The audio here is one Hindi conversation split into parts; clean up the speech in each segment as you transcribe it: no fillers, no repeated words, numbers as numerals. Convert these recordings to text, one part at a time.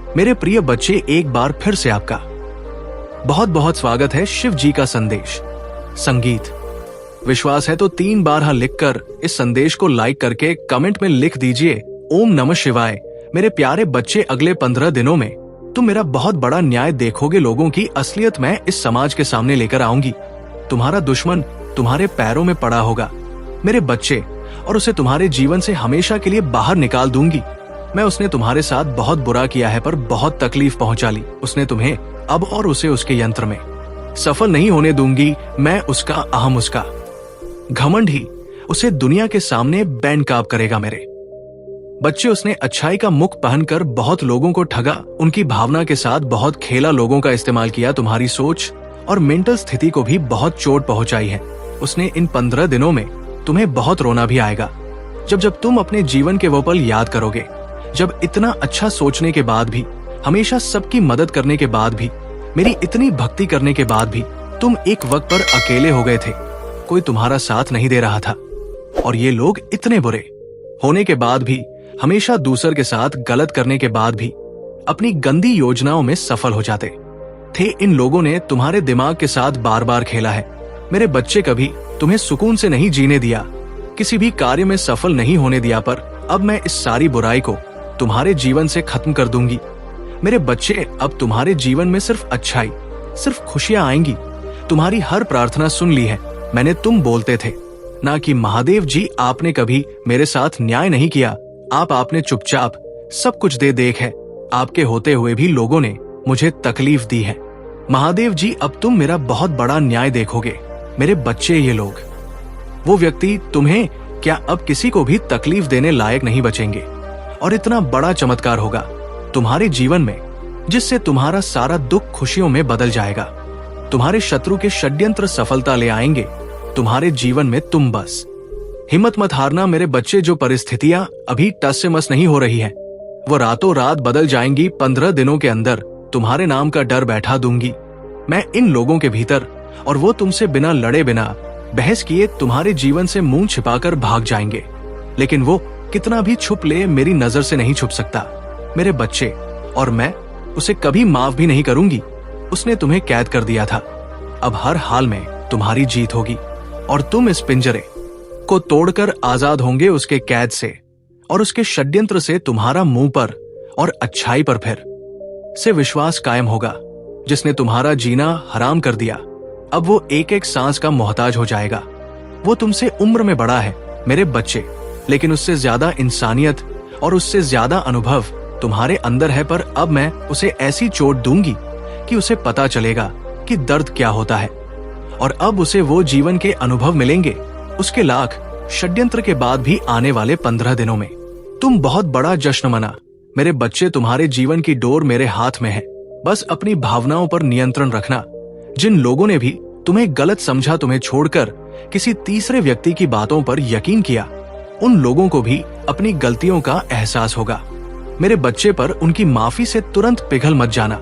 मेरे प्रिय बच्चे, एक बार फिर से आपका बहुत बहुत स्वागत है शिव जी का संदेश संगीत। विश्वास है तो 3 बार हाँ लिखकर इस संदेश को लाइक करके कमेंट में लिख दीजिए ओम नमः शिवाय। मेरे प्यारे बच्चे, अगले 15 दिनों में तुम मेरा बहुत बड़ा न्याय देखोगे। लोगों की असलियत मैं इस समाज के सामने लेकर आऊंगी। तुम्हारा दुश्मन तुम्हारे पैरों में पड़ा होगा मेरे बच्चे, और उसे तुम्हारे जीवन से हमेशा के लिए बाहर निकाल दूंगी। मैं उसने तुम्हारे साथ बहुत बुरा किया है, पर बहुत तकलीफ पहुंचा ली उसने तुम्हें। अब और उसे उसके यंत्र में सफल नहीं होने दूंगी मैं। उसका अहम, उसका घमंड ही उसे दुनिया के सामने बेनकाब करेगा। मेरे बच्चे, उसने अच्छाई का मुख पहनकर बहुत लोगों को ठगा, उनकी भावना के साथ बहुत खेला, लोगों का इस्तेमाल किया, तुम्हारी सोच और मेंटल स्थिति को भी बहुत चोट पहुंचाई है उसने। इन 15 दिनों में तुम्हें बहुत रोना भी आएगा जब तुम अपने जीवन के वो पल याद करोगे, जब इतना अच्छा सोचने के बाद भी, हमेशा सबकी मदद करने के बाद भी, मेरी इतनी भक्ति करने के बाद भी तुम एक वक्त पर अकेले हो गए थे। कोई तुम्हारा साथ नहीं दे रहा था, और ये लोग इतने बुरे होने के बाद भी, हमेशा दूसर के साथ गलत करने के बाद भी अपनी गंदी योजनाओं में सफल हो जाते थे। इन लोगों ने तुम्हारे दिमाग के साथ बार बार खेला है मेरे बच्चे। कभी तुम्हें सुकून से नहीं जीने दिया, किसी भी कार्य में सफल नहीं होने दिया, पर अब मैं इस सारी बुराई को तुम्हारे जीवन से खत्म कर दूंगी मेरे बच्चे। अब तुम्हारे जीवन में सिर्फ अच्छाई, सिर्फ खुशियां आएंगी। तुम्हारी हर प्रार्थना सुन ली है मैंने। तुम बोलते थे ना कि महादेव जी आपने कभी मेरे साथ न्याय नहीं किया, आपने चुपचाप सब कुछ दे देख है। आपके होते हुए भी लोगों ने मुझे तकलीफ दी है महादेव जी। अब तुम मेरा बहुत बड़ा न्याय देखोगे मेरे बच्चे। ये लोग, वो व्यक्ति तुम्हें क्या अब किसी को भी तकलीफ देने लायक नहीं बचेंगे, और इतना बड़ा चमत्कार होगा तुम्हारे जीवन में जिससे तुम्हारा सारा दुख खुशियों में बदल जाएगा। तुम्हारे शत्रु के षड्यंत्र सफलता ले आएंगे तुम्हारे जीवन में। तुम बस हिम्मत मत हारना मेरे बच्चे। जो परिस्थितियां अभी टस से मस नहीं हो रही है, वो रातों रात बदल जाएंगी। 15 दिनों के अंदर तुम्हारे नाम का डर बैठा दूंगी मैं इन लोगों के भीतर, और वो तुमसे बिना लड़े, बिना बहस किए तुम्हारे जीवन से मुंह छिपाकर भाग जाएंगे। लेकिन वो कितना भी छुप ले, मेरी नजर से नहीं छुप सकता मेरे बच्चे, और मैं उसे कभी माफ भी नहीं करूंगी। उसने तुम्हें कैद कर दिया था, अब हर हाल में तुम्हारी जीत होगी, और तुम इस पिंजरे को तोड़कर आजाद होंगे उसके कैद से और उसके षड्यंत्र से। तुम्हारा मुंह पर और अच्छाई पर फिर से विश्वास कायम होगा। जिसने तुम्हारा जीना हराम कर दिया, अब वो एक एक सांस का मोहताज हो जाएगा। वो तुमसे उम्र में बड़ा है मेरे बच्चे, लेकिन उससे ज्यादा इंसानियत और उससे ज्यादा अनुभव तुम्हारे अंदर है। पर अब मैं उसे ऐसी चोट दूंगी कि उसे पता चलेगा कि दर्द क्या होता है, और अब उसे वो जीवन के अनुभव मिलेंगे उसके लाख षड्यंत्र के बाद भी। आने वाले 15 दिनों में तुम बहुत बड़ा जश्न मना मेरे बच्चे। तुम्हारे जीवन की डोर मेरे हाथ में है, बस अपनी भावनाओं पर नियंत्रण रखना। जिन लोगों ने भी तुम्हें गलत समझा, तुम्हें छोड़कर किसी तीसरे व्यक्ति की बातों पर यकीन किया, उन लोगों को भी अपनी गलतियों का एहसास होगा मेरे बच्चे। पर उनकी माफी से तुरंत पिघल मत जाना।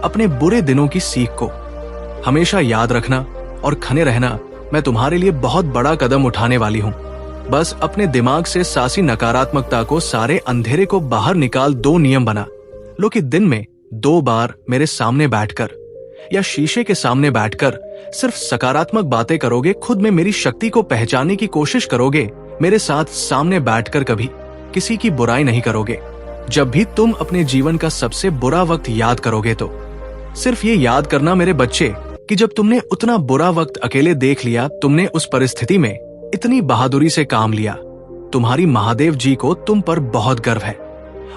अपने बुरे दिनों की सीख को हमेशा याद रखना और खने रहना। मैं तुम्हारे लिए बहुत बड़ा कदम उठाने वाली हूँ। बस अपने दिमाग से सासी नकारात्मकता को, सारे अंधेरे को बाहर निकाल। 2 नियम बना लो कि दिन में 2 बार मेरे सामने बैठकर या शीशे के सामने बैठकर सिर्फ सकारात्मक बातें करोगे। खुद में मेरी शक्ति को पहचानने की कोशिश करोगे। मेरे साथ सामने बैठकर कभी किसी की बुराई नहीं करोगे। जब भी तुम अपने जीवन का सबसे बुरा वक्त याद करोगे, तो सिर्फ ये याद करना मेरे बच्चे कि जब तुमने उतना बुरा वक्त अकेले देख लिया, तुमने उस परिस्थिति में इतनी बहादुरी से काम लिया। तुम्हारी महादेव जी को तुम पर बहुत गर्व है,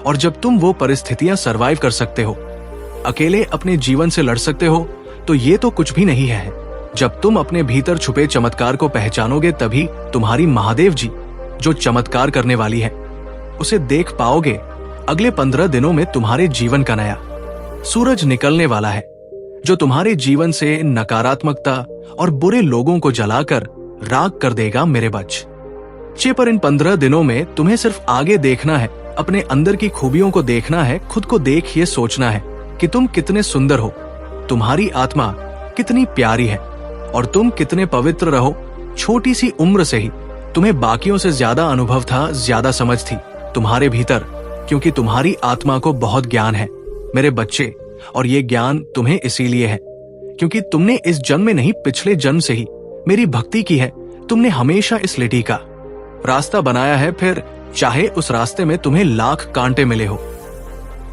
और जब तुम वो परिस्थितियां सरवाइव कर सकते हो, अकेले अपने जीवन से लड़ सकते हो, तो ये तो कुछ भी नहीं है। जब तुम अपने भीतर छुपे चमत्कार को पहचानोगे, तभी तुम्हारी महादेव जी जो चमत्कार करने वाली है उसे देख पाओगे। अगले 15 दिनों में तुम्हारे जीवन का नया सूरज निकलने वाला है, जो तुम्हारे जीवन से नकारात्मकता और बुरे लोगों को जलाकर राख कर देगा मेरे बच्चे। पर इन 15 दिनों में तुम्हें सिर्फ आगे देखना है, अपने अंदर की खूबियों को देखना है। खुद को देख ये सोचना है कि तुम कितने सुंदर हो, तुम्हारी आत्मा कितनी प्यारी है, और तुम कितने पवित्र रहो। छोटी सी उम्र से ही तुम्हें बाकियों से ज्यादा अनुभव था, ज्यादा समझ थी तुम्हारे भीतर, क्योंकि तुम्हारी आत्मा को बहुत ज्ञान है। मेरे बच्चे, और ये ज्ञान तुम्हें इसीलिए है क्योंकि तुमने इस जन्म में नहीं, पिछले जन्म से ही मेरी भक्ति की है। तुमने हमेशा इस लिटी का रास्ता बनाया है, फिर चाहे उस रास्ते में तुम्हें लाख कांटे मिले हो,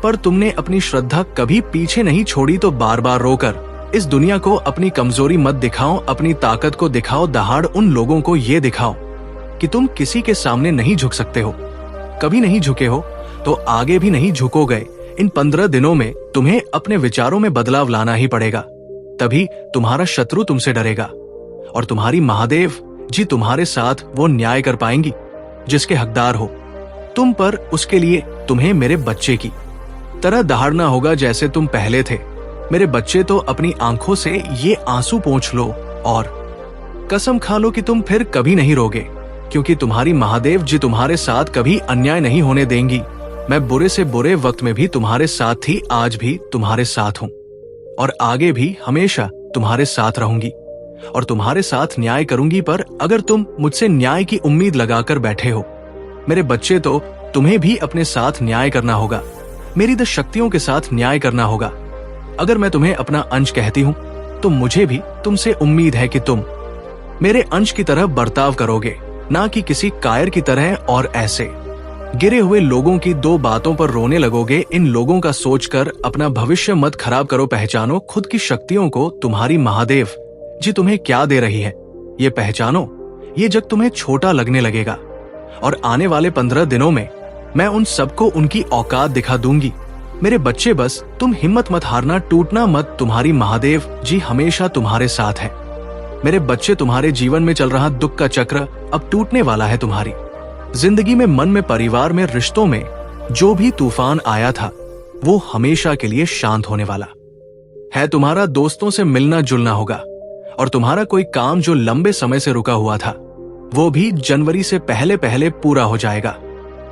पर तुमने अपनी श्रद्धा कभी पीछे नहीं छोड़ी। तो बार बार रोकर इस दुनिया को अपनी कमजोरी मत दिखाओ, अपनी ताकत को दिखाओ। दहाड़ उन लोगों को ये दिखाओ कि तुम किसी के सामने नहीं झुक सकते हो, कभी नहीं झुके हो तो आगे भी नहीं झुकोगे। इन 15 दिनों में तुम्हें अपने विचारों में बदलाव लाना ही पड़ेगा, तभी तुम्हारा शत्रु तुमसे डरेगा और तुम्हारी महादेव जी तुम्हारे साथ वो न्याय कर पाएंगी जिसके हकदार हो तुम पर। उसके लिए तुम्हें मेरे बच्चे की तरह दहाड़ना होगा जैसे तुम पहले थे। मेरे बच्चे, तो अपनी आंखों से ये आंसू पोंछ लो और कसम खा लो कि तुम फिर कभी नहीं रोगे, क्योंकि तुम्हारी महादेव जी तुम्हारे साथ कभी अन्याय नहीं होने देंगी। मैं बुरे से बुरे वक्त में भी तुम्हारे साथ थी, आज भी तुम्हारे साथ हूं और आगे भी हमेशा तुम्हारे साथ रहूंगी और तुम्हारे साथ न्याय करूंगी। पर अगर तुम मुझसे न्याय की उम्मीद लगाकर बैठे हो मेरे बच्चे, तो तुम्हें भी अपने साथ न्याय करना होगा, मेरी 10 शक्तियों के साथ न्याय करना होगा। अगर मैं तुम्हें अपना अंश कहती हूं तो मुझे भी तुमसे उम्मीद है कि तुम मेरे अंश की तरह बर्ताव करोगे, ना कि किसी कायर की तरह। और ऐसे गिरे हुए लोगों की 2 बातों पर रोने लगोगे। इन लोगों का सोचकर अपना भविष्य मत खराब करो। पहचानो खुद की शक्तियों को। तुम्हारी महादेव जी तुम्हें क्या दे रही है ये पहचानो। ये जग तुम्हें छोटा लगने लगेगा और आने वाले 15 दिनों में मैं उन सबको उनकी औकात दिखा दूंगी। मेरे बच्चे, बस तुम हिम्मत मत हारना, टूटना मत। तुम्हारी महादेव जी हमेशा तुम्हारे साथ है। मेरे बच्चे, तुम्हारे जीवन में चल रहा दुख का चक्र अब टूटने वाला है। तुम्हारी जिंदगी में, मन में, परिवार में, रिश्तों में जो भी तूफान आया था वो हमेशा के लिए शांत होने वाला है। तुम्हारा दोस्तों से मिलना जुलना होगा और तुम्हारा कोई काम जो लंबे समय से रुका हुआ था वो भी जनवरी से पहले पहले पूरा हो जाएगा।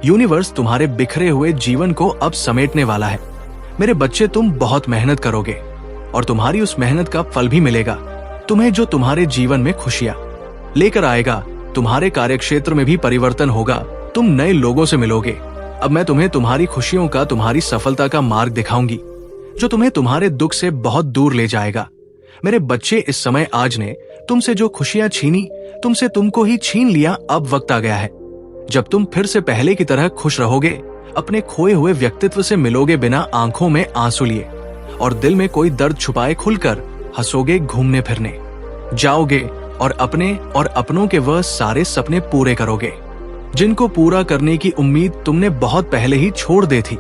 यूनिवर्स तुम्हारे बिखरे हुए जीवन को अब समेटने वाला है। मेरे बच्चे, तुम बहुत मेहनत करोगे और तुम्हारी उस मेहनत का फल भी मिलेगा तुम्हें, जो तुम्हारे जीवन में खुशियां लेकर आएगा। तुम्हारे कार्यक्षेत्र में भी परिवर्तन होगा, तुम नए लोगों से मिलोगे। अब मैं तुम्हें तुम्हारी खुशियों का, तुम्हारी सफलता का मार्ग दिखाऊंगी जो तुम्हें तुम्हारे दुख से बहुत दूर ले जाएगा। मेरे बच्चे, इस समय आज ने तुमसे जो खुशियां छीनी, तुमसे तुमको ही छीन लिया। अब वक्त आ गया है जब तुम फिर से पहले की तरह खुश रहोगे, अपने खोए हुए व्यक्तित्व से मिलोगे, बिना आंखों में आंसू लिए और दिल में कोई दर्द छुपाए खुलकर हंसोगे, घूमने फिरने जाओगे और अपने और अपनों के वह सारे सपने पूरे करोगे जिनको पूरा करने की उम्मीद तुमने बहुत पहले ही छोड़ दी थी।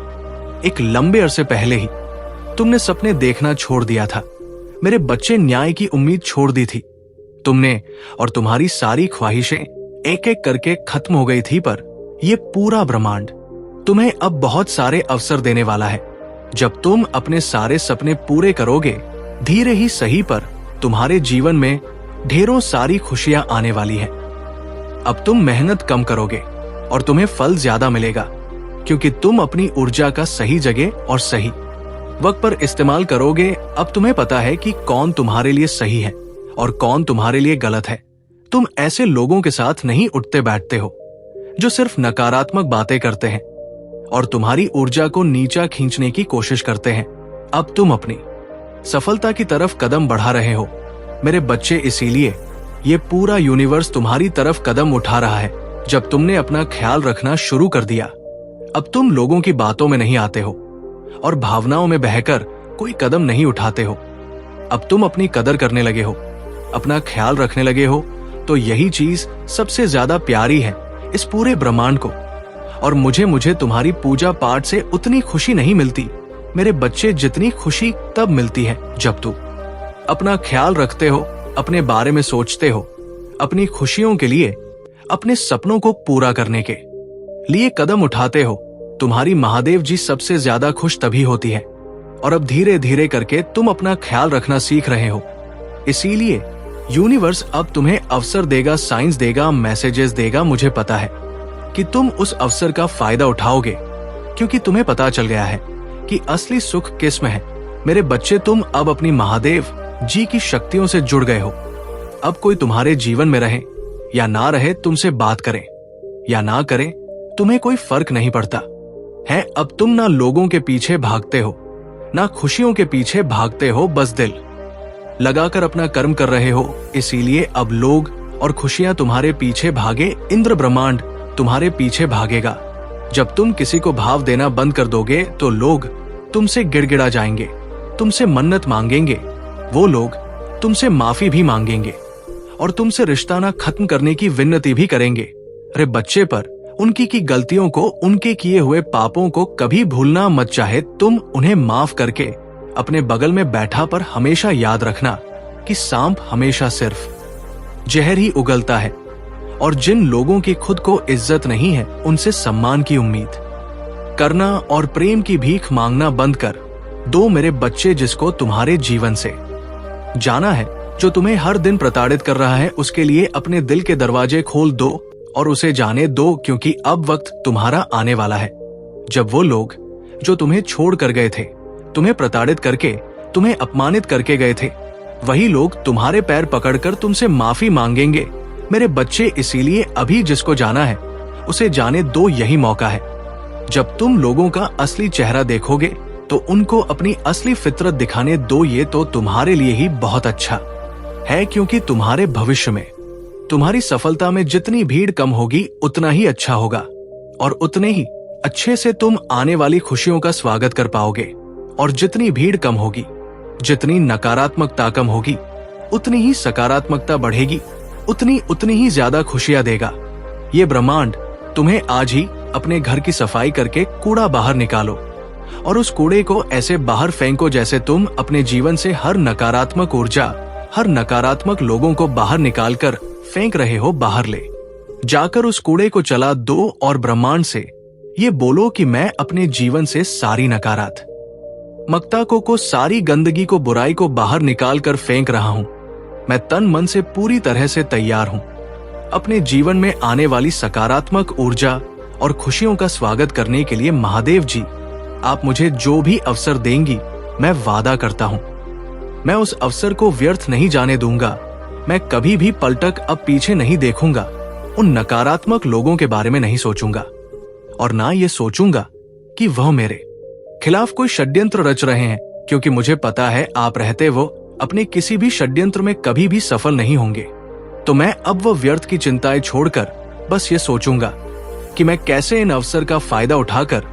एक लंबे अरसे पहले ही तुमने सपने देखना छोड़ दिया था। मेरे बच्चे, न्याय की उम्मीद छोड़ दी थी तुमने और तुम्हारी सारी ख्वाहिशें एक एक करके खत्म हो गई थी। पर यह पूरा ब्रह्मांड तुम्हें अब बहुत सारे अवसर देने वाला है। जब तुम अपने सारे सपने पूरे करोगे, धीरे ही सही पर तुम्हारे जीवन में ढेरों सारी खुशियां आने वाली हैं। अब तुम मेहनत कम करोगे और तुम्हें फल ज्यादा मिलेगा, क्योंकि तुम अपनी ऊर्जा का सही जगह और सही वक्त पर इस्तेमाल करोगे। अब तुम्हें पता है कि कौन तुम्हारे लिए सही है और कौन तुम्हारे लिए गलत है। तुम ऐसे लोगों के साथ नहीं उठते बैठते हो जो सिर्फ नकारात्मक बातें करते हैं और तुम्हारी ऊर्जा को नीचा खींचने की कोशिश करते हैं। अब तुम अपनी सफलता की तरफ कदम बढ़ा रहे हो मेरे बच्चे, इसीलिए ये पूरा यूनिवर्स तुम्हारी तरफ कदम उठा रहा है। जब तुमने अपना ख्याल रखना शुरू कर दिया, अब तुम लोगों की बातों में नहीं आते हो और भावनाओं में बहकर कोई कदम नहीं उठाते हो। अब तुम अपनी कदर करने लगे हो, अपना ख्याल रखने लगे हो, तो यही चीज सबसे ज्यादा प्यारी है इस पूरे ब्रह्मांड को। और मुझे तुम्हारी पूजा पाठ से उतनी खुशी नहीं मिलती मेरे बच्चे, जितनी खुशी तब मिलती है जब तू अपना ख्याल रखते हो, अपने बारे में सोचते हो, अपनी खुशियों के लिए, अपने सपनों को पूरा करने के लिए कदम उठाते हो। तुम्हारी महादेव जी सबसे ज्यादा खुश तभी होती है और अब धीरे धीरे करके तुम अपना ख्याल रखना सीख रहे हो। इसीलिए यूनिवर्स अब तुम्हें अवसर देगा, साइंस देगा, मैसेजेस देगा। मुझे पता है कि तुम उस अवसर का फायदा उठाओगे, क्योंकि तुम्हें पता चल गया है कि असली सुख किसमें है। मेरे बच्चे, तुम अब अपनी महादेव जी की शक्तियों से जुड़ गए हो। अब कोई तुम्हारे जीवन में रहे या ना रहे, तुमसे बात करे या ना करे, तुम्हें कोई फर्क नहीं पड़ता है। अब तुम ना लोगों के पीछे भागते हो, ना खुशियों के पीछे भागते हो, बस दिल लगाकर अपना कर्म कर रहे हो। इसीलिए अब लोग और खुशियां तुम्हारे पीछे भागे, इंद्र ब्रह्मांड तुम्हारे पीछे भागेगा। जब तुम किसी को भाव देना बंद कर दोगे तो लोग तुमसे गिड़गिड़ा जाएंगे, तुमसे मन्नत मांगेंगे, वो लोग तुमसे माफी भी मांगेंगे और तुमसे रिश्ता ना खत्म करने की विनती भी करेंगे। अरे बच्चे, पर उनकी की गलतियों को, उनके किए हुए पापों को कभी भूलना मत। चाहे तुम उन्हें माफ करके अपने बगल में बैठा पर हमेशा याद रखना कि सांप हमेशा सिर्फ जहर ही उगलता है और जिन लोगों की खुद को इज्जत नहीं है उनसे सम्मान की उम्मीद करना और प्रेम की भीख मांगना बंद कर दो मेरे बच्चे। जिसको तुम्हारे जीवन से जाना है, जो तुम्हें हर दिन प्रताड़ित कर रहा है, उसके लिए अपने दिल के दरवाजे खोल दो और उसे जाने दो, क्योंकि अब वक्त तुम्हारा आने वाला है जब वो लोग जो तुम्हें छोड़ कर गए थे, तुम्हें प्रताड़ित करके, तुम्हें अपमानित करके गए थे, वही लोग तुम्हारे पैर पकड़कर तुमसे माफी मांगेंगे मेरे बच्चे। इसीलिए अभी जिसको जाना है उसे जाने दो, यही मौका है। जब तुम लोगों का असली चेहरा देखोगे तो उनको अपनी असली फितरत दिखाने दो। ये तो तुम्हारे लिए ही बहुत अच्छा है, क्योंकि तुम्हारे भविष्य में, तुम्हारी सफलता में जितनी भीड़ कम होगी उतना ही अच्छा होगा और उतने ही अच्छे से तुम आने वाली खुशियों का स्वागत कर पाओगे। और जितनी भीड़ कम होगी, जितनी नकारात्मकता कम होगी, उतनी ही सकारात्मकता बढ़ेगी, उतनी ही ज्यादा खुशियां देगा। ये ब्रह्मांड तुम्हें आज ही अपने घर की सफाई करके कूड़ा बाहर निकालो और उस कूड़े को ऐसे बाहर फेंको जैसे तुम अपने जीवन से हर नकारात्मक ऊर्जा, हर नकारात्मक लोगों को बाहर निकालकर फेंक रहे हो, बाहर ले जाकर उस कूड़े को चला दो और ब्रह्मांड से ये बोलो कि मैं अपने जीवन से सारी नकारात्मकता को सारी गंदगी को, बुराई को बाहर निकाल कर फेंक रहा हूं। मैं तन मन से पूरी तरह से तैयार हूं अपने जीवन में आने वाली सकारात्मक ऊर्जा और खुशियों का स्वागत करने के लिए। महादेव जी, आप मुझे जो भी अवसर देंगी, मैं वादा करता हूं मैं उस अवसर को व्यर्थ नहीं जाने दूंगा। मैं कभी भी पलटक अब पीछे नहीं देखूंगा, उन नकारात्मक लोगों के बारे में नहीं सोचूंगा और ना ये सोचूंगा कि वह मेरे खिलाफ कोई षड्यंत्र रच रहे हैं, क्योंकि मुझे पता है आप रहते वो अपने किसी भी षड्यंत्र में कभी भी सफल नहीं होंगे। तो मैं अब वो व्यर्थ की चिंताएं छोड़कर बस ये सोचूंगा कि मैं कैसे इन अवसर का फायदा उठाकर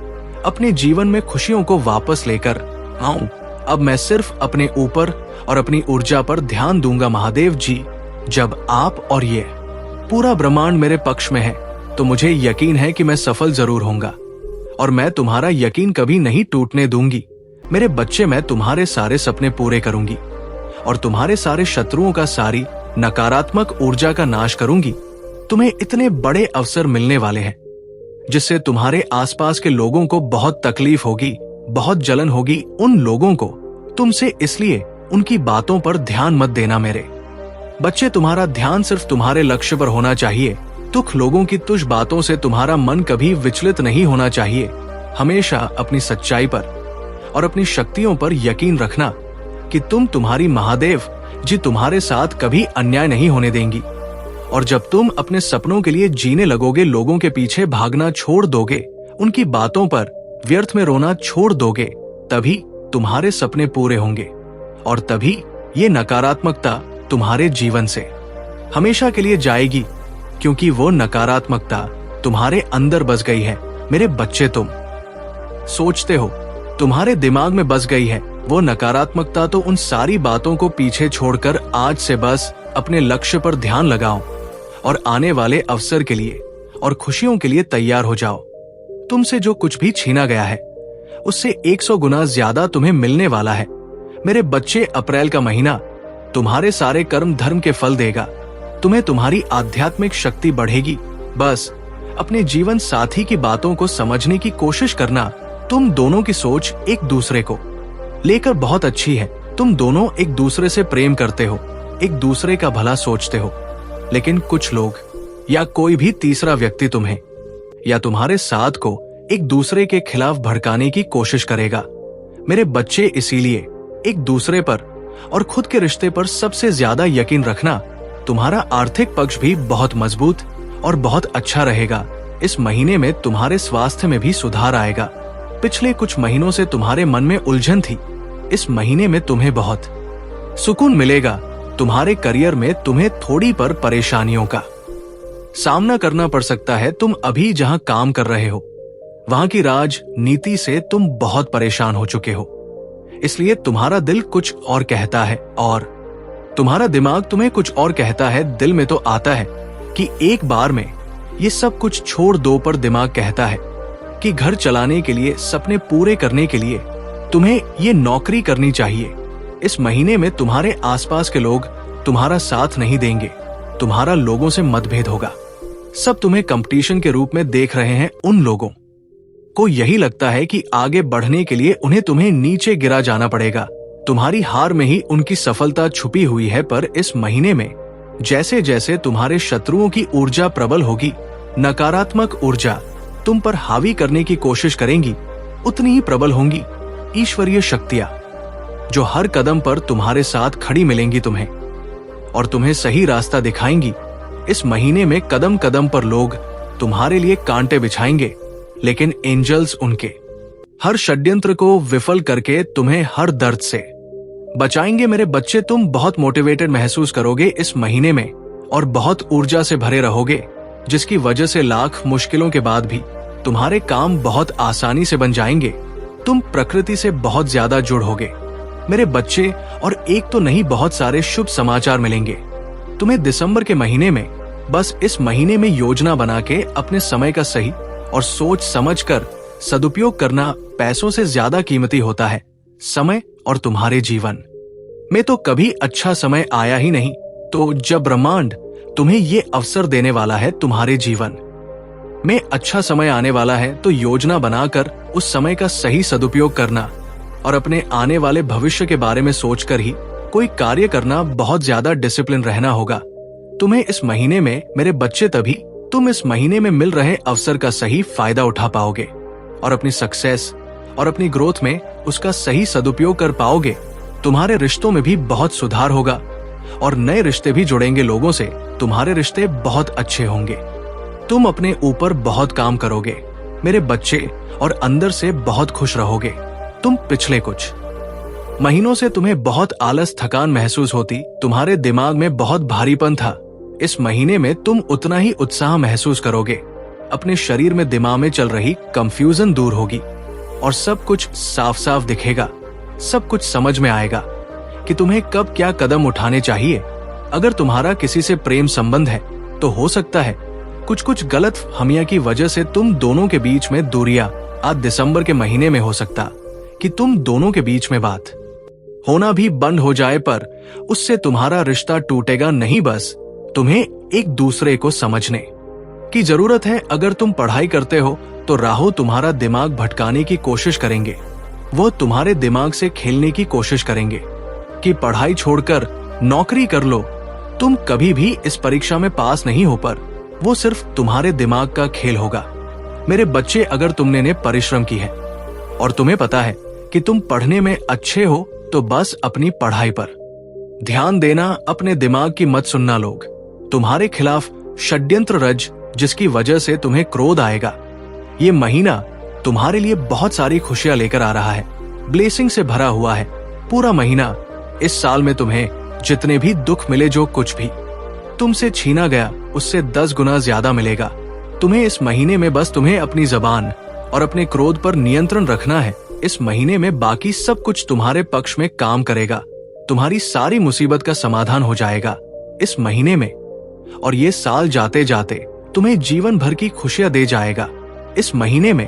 अपने जीवन में खुशियों को वापस लेकर आऊं। अब मैं सिर्फ अपने ऊपर और अपनी ऊर्जा पर ध्यान दूंगा। महादेव जी, जब आप और ये पूरा ब्रह्मांड मेरे पक्ष में है तो मुझे यकीन है कि मैं सफल जरूर होऊंगा और मैं तुम्हारा यकीन कभी नहीं टूटने दूंगी। मेरे बच्चे, मैं तुम्हारे सारे सपने पूरे करूंगी और तुम्हारे सारे शत्रुओं का, सारी नकारात्मक ऊर्जा का नाश करूंगी। तुम्हें इतने बड़े अवसर मिलने वाले हैं जिससे तुम्हारे आसपास के लोगों को बहुत तकलीफ होगी, बहुत जलन होगी। उन लोगों को तुमसे इसलिए उनकी बातों पर ध्यान मत देना मेरे बच्चे। तुम्हारा ध्यान सिर्फ तुम्हारे लक्ष्य पर होना चाहिए। तुख लोगों की तुझ बातों से तुम्हारा मन कभी विचलित नहीं होना चाहिए। हमेशा अपनी सच्चाई पर और अपनी शक्तियों पर यकीन रखना कि तुम्हारी महादेव जी तुम्हारे साथ कभी अन्याय नहीं होने देंगी। और जब तुम अपने सपनों के लिए जीने लगोगे, लोगों के पीछे भागना छोड़ दोगे, उनकी बातों पर व्यर्थ में रोना छोड़ दोगे, तभी तुम्हारे सपने पूरे होंगे और तभी ये नकारात्मकता तुम्हारे जीवन से हमेशा के लिए जाएगी, क्योंकि वो नकारात्मकता तुम्हारे अंदर बस गई है। मेरे बच्चे, तुम सोचते हो तुम्हारे दिमाग में बस गई है वो नकारात्मकता, तो उन सारी बातों को पीछे छोड़कर आज से बस अपने लक्ष्य पर ध्यान लगाओ और आने वाले अवसर के लिए और खुशियों के लिए तैयार हो जाओ। तुमसे जो कुछ भी छीना गया है उससे 100 गुना ज्यादा तुम्हें मिलने वाला है। मेरे बच्चे, अप्रैल का महीना तुम्हारे सारे कर्म धर्म के फल देगा। तुम्हें तुम्हारी आध्यात्मिक शक्ति बढ़ेगी। बस अपने जीवन साथी की बातों को समझने की कोशिश करना। तुम दोनों की सोच एक दूसरे को लेकर बहुत अच्छी है। तुम दोनों एक दूसरे से प्रेम करते हो, एक दूसरे का भला सोचते हो, लेकिन कुछ लोग या कोई भी तीसरा व्यक्ति तुम्हें या तुम्हारे साथ को एक दूसरे के खिलाफ भड़काने की कोशिश करेगा। मेरे बच्चे, इसीलिए एक दूसरे पर और खुद के रिश्ते पर सबसे ज्यादा यकीन रखना। तुम्हारा आर्थिक पक्ष भी बहुत मजबूत और बहुत अच्छा रहेगा। इस महीने में तुम्हारे स्वास्थ्य में भी सुधार आएगा। पिछले कुछ महीनों से तुम्हारे मन में उलझन थी, इस महीने में तुम्हें बहुत सुकून मिलेगा। तुम्हारे करियर में तुम्हें थोड़ी पर परेशानियों का सामना करना पड़ सकता है। तुम अभी जहां काम कर रहे हो वहां की राजनीति से तुम बहुत परेशान हो चुके हो, इसलिए तुम्हारा दिल कुछ और कहता है और तुम्हारा दिमाग तुम्हें कुछ और कहता है। दिल में तो आता है कि एक बार में ये सब कुछ छोड़ दो, पर दिमाग कहता है कि घर चलाने के लिए, सपने पूरे करने के लिए तुम्हें ये नौकरी करनी चाहिए। इस महीने में तुम्हारे आसपास के लोग तुम्हारा साथ नहीं देंगे, तुम्हारा लोगों से मतभेद होगा। सब तुम्हें कंपटीशन के रूप में देख रहे हैं। उन लोगों को यही लगता है कि आगे बढ़ने के लिए उन्हें तुम्हें नीचे गिरा जाना पड़ेगा। तुम्हारी हार में ही उनकी सफलता छुपी हुई है। पर इस महीने में जैसे जैसे तुम्हारे शत्रुओं की ऊर्जा प्रबल होगी, नकारात्मक ऊर्जा तुम पर हावी करने की कोशिश करेंगी, उतनी ही प्रबल होंगी ईश्वरीय शक्तियां, जो हर कदम पर तुम्हारे साथ खड़ी मिलेंगी तुम्हें और तुम्हें सही रास्ता दिखाएंगी। इस महीने में कदम कदम पर लोग तुम्हारे लिए कांटे बिछाएंगे, लेकिन एंजल्स उनके हर षड्यंत्र को विफल करके तुम्हें हर दर्द से बचाएंगे। मेरे बच्चे, तुम बहुत मोटिवेटेड महसूस करोगे इस महीने में और बहुत ऊर्जा से भरे रहोगे, जिसकी वजह से लाख मुश्किलों के बाद भी तुम्हारे काम बहुत आसानी से बन जाएंगे। तुम प्रकृति से बहुत ज्यादा जुड़ोगे मेरे बच्चे, और एक तो नहीं, बहुत सारे शुभ समाचार मिलेंगे तुम्हें दिसंबर के महीने में। बस इस महीने में योजना बना के अपने समय का सही और सोच समझकर सदुपयोग करना पैसों से ज्यादा कीमती होता है। समय और तुम्हारे जीवन में तो कभी अच्छा समय आया ही नहीं, तो जब ब्रह्मांड तुम्हें ये अवसर देने वाला है, तुम्हारे जीवन में अच्छा समय आने वाला है, तो योजना बनाकर उस समय का सही सदुपयोग करना और अपने आने वाले भविष्य के बारे में सोचकर ही कोई कार्य करना, बहुत ज्यादा डिसिप्लिन रहना होगा तुम्हें इस महीने में मेरे बच्चे। तभी तुम इस महीने में मिल रहे अवसर का सही फायदा उठा पाओगे और अपनी सक्सेस और अपनी ग्रोथ में उसका सही सदुपयोग कर पाओगे। तुम्हारे रिश्तों में भी बहुत सुधार होगा और नए रिश्ते भी जुड़ेंगे लोगों से। तुम्हारे रिश्ते बहुत अच्छे होंगे। तुम अपने ऊपर बहुत काम करोगे मेरे बच्चे और अंदर से बहुत खुश रहोगे। तुम पिछले कुछ महीनों से तुम्हें बहुत आलस, थकान महसूस होती, तुम्हारे दिमाग में बहुत भारीपन था। इस महीने में तुम उतना ही उत्साह महसूस करोगे। अपने शरीर में, दिमाग में चल रही कंफ्यूजन दूर होगी और सब कुछ साफ साफ दिखेगा। सब कुछ समझ में आएगा कि तुम्हें कब क्या कदम उठाने चाहिए। अगर तुम्हारा किसी से प्रेम संबंध है तो हो सकता है कुछ गलत हमिया की वजह से तुम दोनों के बीच में दूरियां आज दिसंबर के महीने में हो सकता कि तुम दोनों के बीच में बात होना भी बंद हो जाए, पर उससे तुम्हारा रिश्ता टूटेगा नहीं। बस तुम्हें एक दूसरे को समझने की जरूरत है। अगर तुम पढ़ाई करते हो तो राहु तुम्हारा दिमाग भटकाने की कोशिश करेंगे। वो तुम्हारे दिमाग से खेलने की कोशिश करेंगे कि पढ़ाई छोड़कर नौकरी कर लो। तुम कभी भी इस परीक्षा में पास नहीं हो, पर वो सिर्फ तुम्हारे दिमाग का खेल होगा मेरे बच्चे। अगर तुमने ने परिश्रम की है और तुम्हें पता है कि तुम पढ़ने में अच्छे हो, तो बस अपनी पढ़ाई पर ध्यान देना, अपने दिमाग की मत सुनना। लोग तुम्हारे खिलाफ षड्यंत्र रच, जिसकी वजह से तुम्हें क्रोध आएगा। ये महीना तुम्हारे लिए बहुत सारी खुशियां लेकर आ रहा है, ब्लेसिंग से भरा हुआ है पूरा महीना। इस साल में तुम्हें जितने भी दुख मिले, जो कुछ भी तुमसे छीना गया, उससे 10 गुना ज्यादा मिलेगा तुम्हें इस महीने में। बस तुम्हें अपनी जबान और अपने क्रोध पर नियंत्रण रखना है। इस महीने में बाकी सब कुछ तुम्हारे पक्ष में काम करेगा। तुम्हारी सारी मुसीबत का समाधान हो जाएगा इस महीने में, और ये साल जाते जाते तुम्हें जीवन भर की खुशियां दे जाएगा। इस महीने में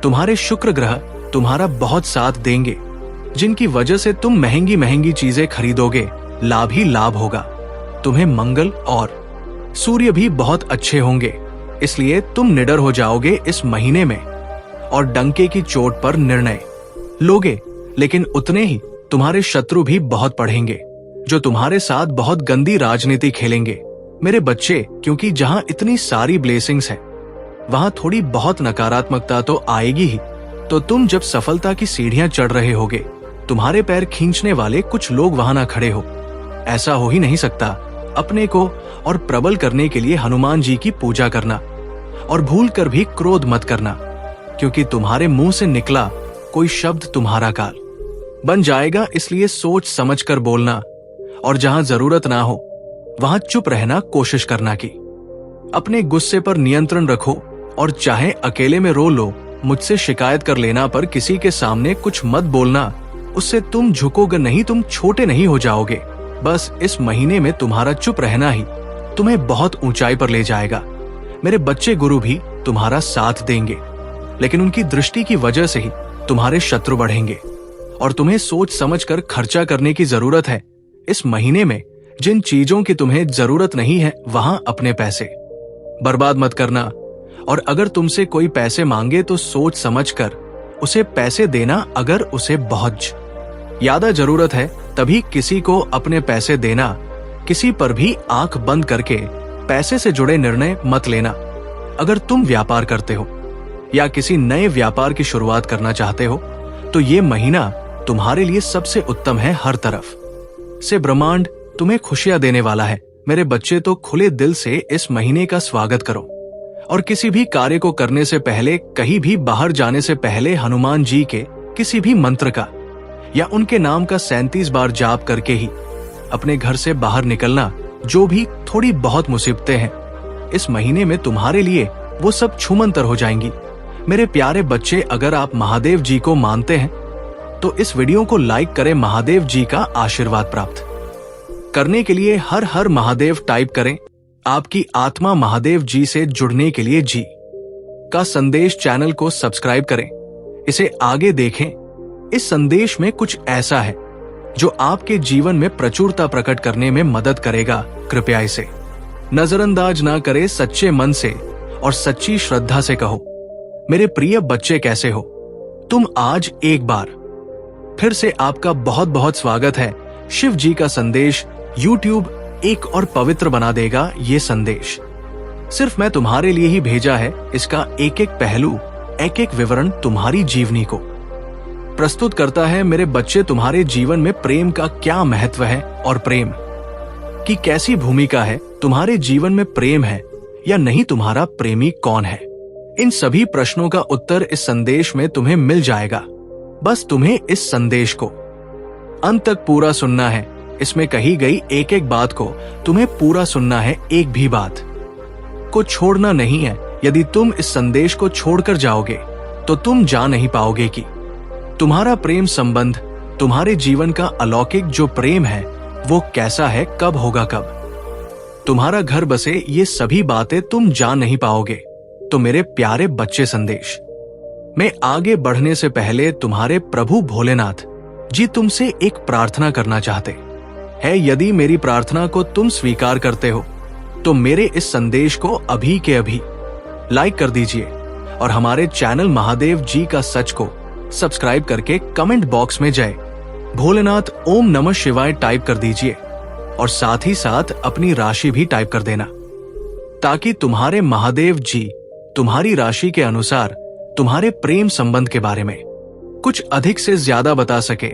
तुम्हारे शुक्र ग्रह तुम्हारा बहुत साथ देंगे, जिनकी वजह से तुम महंगी महंगी चीजें खरीदोगे, लाभ ही लाभ होगा। तुम्हें मंगल और सूर्य भी बहुत अच्छे होंगे, इसलिए तुम निडर हो जाओगे इस महीने में और डंके की चोट पर निर्णय लोगे। लेकिन उतने ही तुम्हारे शत्रु भी बहुत बढ़ेंगे, जो तुम्हारे साथ बहुत गंदी राजनीति खेलेंगे मेरे बच्चे। क्योंकि जहां इतनी सारी ब्लेसिंग्स है, वहां थोड़ी बहुत नकारात्मकता तो आएगी ही। तो तुम जब सफलता की सीढ़ियां चढ़ रहे होगे, तुम्हारे पैर खींचने वाले कुछ लोग वहां ना खड़े हो, ऐसा हो ही नहीं सकता। अपने को और प्रबल करने के लिए हनुमान जी की पूजा करना और भूल कर भी क्रोध मत करना। क्योंकि तुम्हारे मुंह से निकला कोई शब्द तुम्हारा काल बन जाएगा। इसलिए सोच समझ कर बोलना, और जहां जरूरत ना हो वहां चुप रहना कोशिश करना की। अपने गुस्से पर नियंत्रण रखो, और चाहे अकेले में रो लो, मुझसे शिकायत कर लेना, पर किसी के सामने कुछ मत बोलना। उससे तुम झुकोगे नहीं, तुम छोटे नहीं हो जाओगे। बस इस महीने में तुम्हारा चुप रहना ही तुम्हें बहुत ऊंचाई पर ले जाएगा। मेरे बच्चे गुरु भी तुम्हारा साथ देंगे, लेकिन उनकी दृष्टि की वजह से ही तुम्हारे शत्रु बढ़ेंगे, और तुम्हें सोच समझकर खर्चा करने की जरूरत है। इस महीने में जिन चीजों की तुम्हें जरूरत नहीं है वहां अपने पैसे बर्बाद मत करना, और अगर तुमसे कोई पैसे मांगे तो सोच समझकर उसे पैसे देना। अगर उसे बहुत ज्यादा जरूरत है तभी किसी को अपने पैसे देना। किसी पर भी आंख बंद करके पैसे से जुड़े निर्णय मत लेना। अगर तुम व्यापार करते हो या किसी नए व्यापार की शुरुआत करना चाहते हो तो ये महीना तुम्हारे लिए सबसे उत्तम है। हर तरफ से ब्रह्मांड तुम्हें खुशियां देने वाला है। मेरे बच्चे, तो खुले दिल से इस महीने का स्वागत करो, और किसी भी कार्य को करने से पहले, कहीं भी बाहर जाने से पहले हनुमान जी के किसी भी मंत्र का या उनके नाम का 37 बार जाप करके ही अपने घर से बाहर निकलना। जो भी थोड़ी बहुत मुसीबतें हैं इस महीने में तुम्हारे लिए, वो सब छूमंतर हो जाएंगी। मेरे प्यारे बच्चे, अगर आप महादेव जी को मानते हैं तो इस वीडियो को लाइक करें। महादेव जी का आशीर्वाद प्राप्त करने के लिए हर हर महादेव टाइप करें। आपकी आत्मा महादेव जी से जुड़ने के लिए जी का संदेश चैनल को सब्सक्राइब करें, इसे आगे देखें। इस संदेश में कुछ ऐसा है जो आपके जीवन में प्रचुरता प्रकट करने में मदद करेगा। कृपया इसे नजरअंदाज ना करें। सच्चे मन से और सच्ची श्रद्धा से कहो, मेरे प्रिय बच्चे कैसे हो तुम। आज एक बार फिर से आपका बहुत बहुत स्वागत है। शिव जी का संदेश YouTube एक और पवित्र बना देगा। ये संदेश सिर्फ मैं तुम्हारे लिए ही भेजा है। इसका एक एक पहलू, एक एक विवरण तुम्हारी जीवनी को प्रस्तुत करता है। मेरे बच्चे, तुम्हारे जीवन में प्रेम का क्या महत्व है और प्रेम की कैसी भूमिका है। तुम्हारे जीवन में प्रेम है या नहीं, तुम्हारा प्रेमी कौन है, इन सभी प्रश्नों का उत्तर इस संदेश में तुम्हें मिल जाएगा। बस तुम्हें इस संदेश को अंत तक पूरा सुनना है। इसमें कही गई एक एक बात को तुम्हें पूरा सुनना है, एक भी बात को छोड़ना नहीं है। यदि तुम इस संदेश को छोड़कर जाओगे तो तुम जान नहीं पाओगे कि तुम्हारा प्रेम संबंध, तुम्हारे जीवन का अलौकिक जो प्रेम है वो कैसा है, कब होगा, कब तुम्हारा घर बसे, ये सभी बातें तुम जान नहीं पाओगे। तो मेरे प्यारे बच्चे, संदेश में आगे बढ़ने से पहले तुम्हारे प्रभु भोलेनाथ जी तुमसे एक प्रार्थना करना चाहते हैं। यदि मेरी प्रार्थना को तुम स्वीकार करते हो तो मेरे इस संदेश को अभी के अभी लाइक कर दीजिए, और हमारे चैनल महादेव जी का सच को सब्सक्राइब करके कमेंट बॉक्स में जय भोलेनाथ ओम नमः शिवाय टाइप कर दीजिए, और साथ ही साथ अपनी राशि भी टाइप कर देना, ताकि तुम्हारे महादेव जी तुम्हारी राशि के अनुसार तुम्हारे प्रेम संबंध के बारे में कुछ अधिक से ज्यादा बता सके।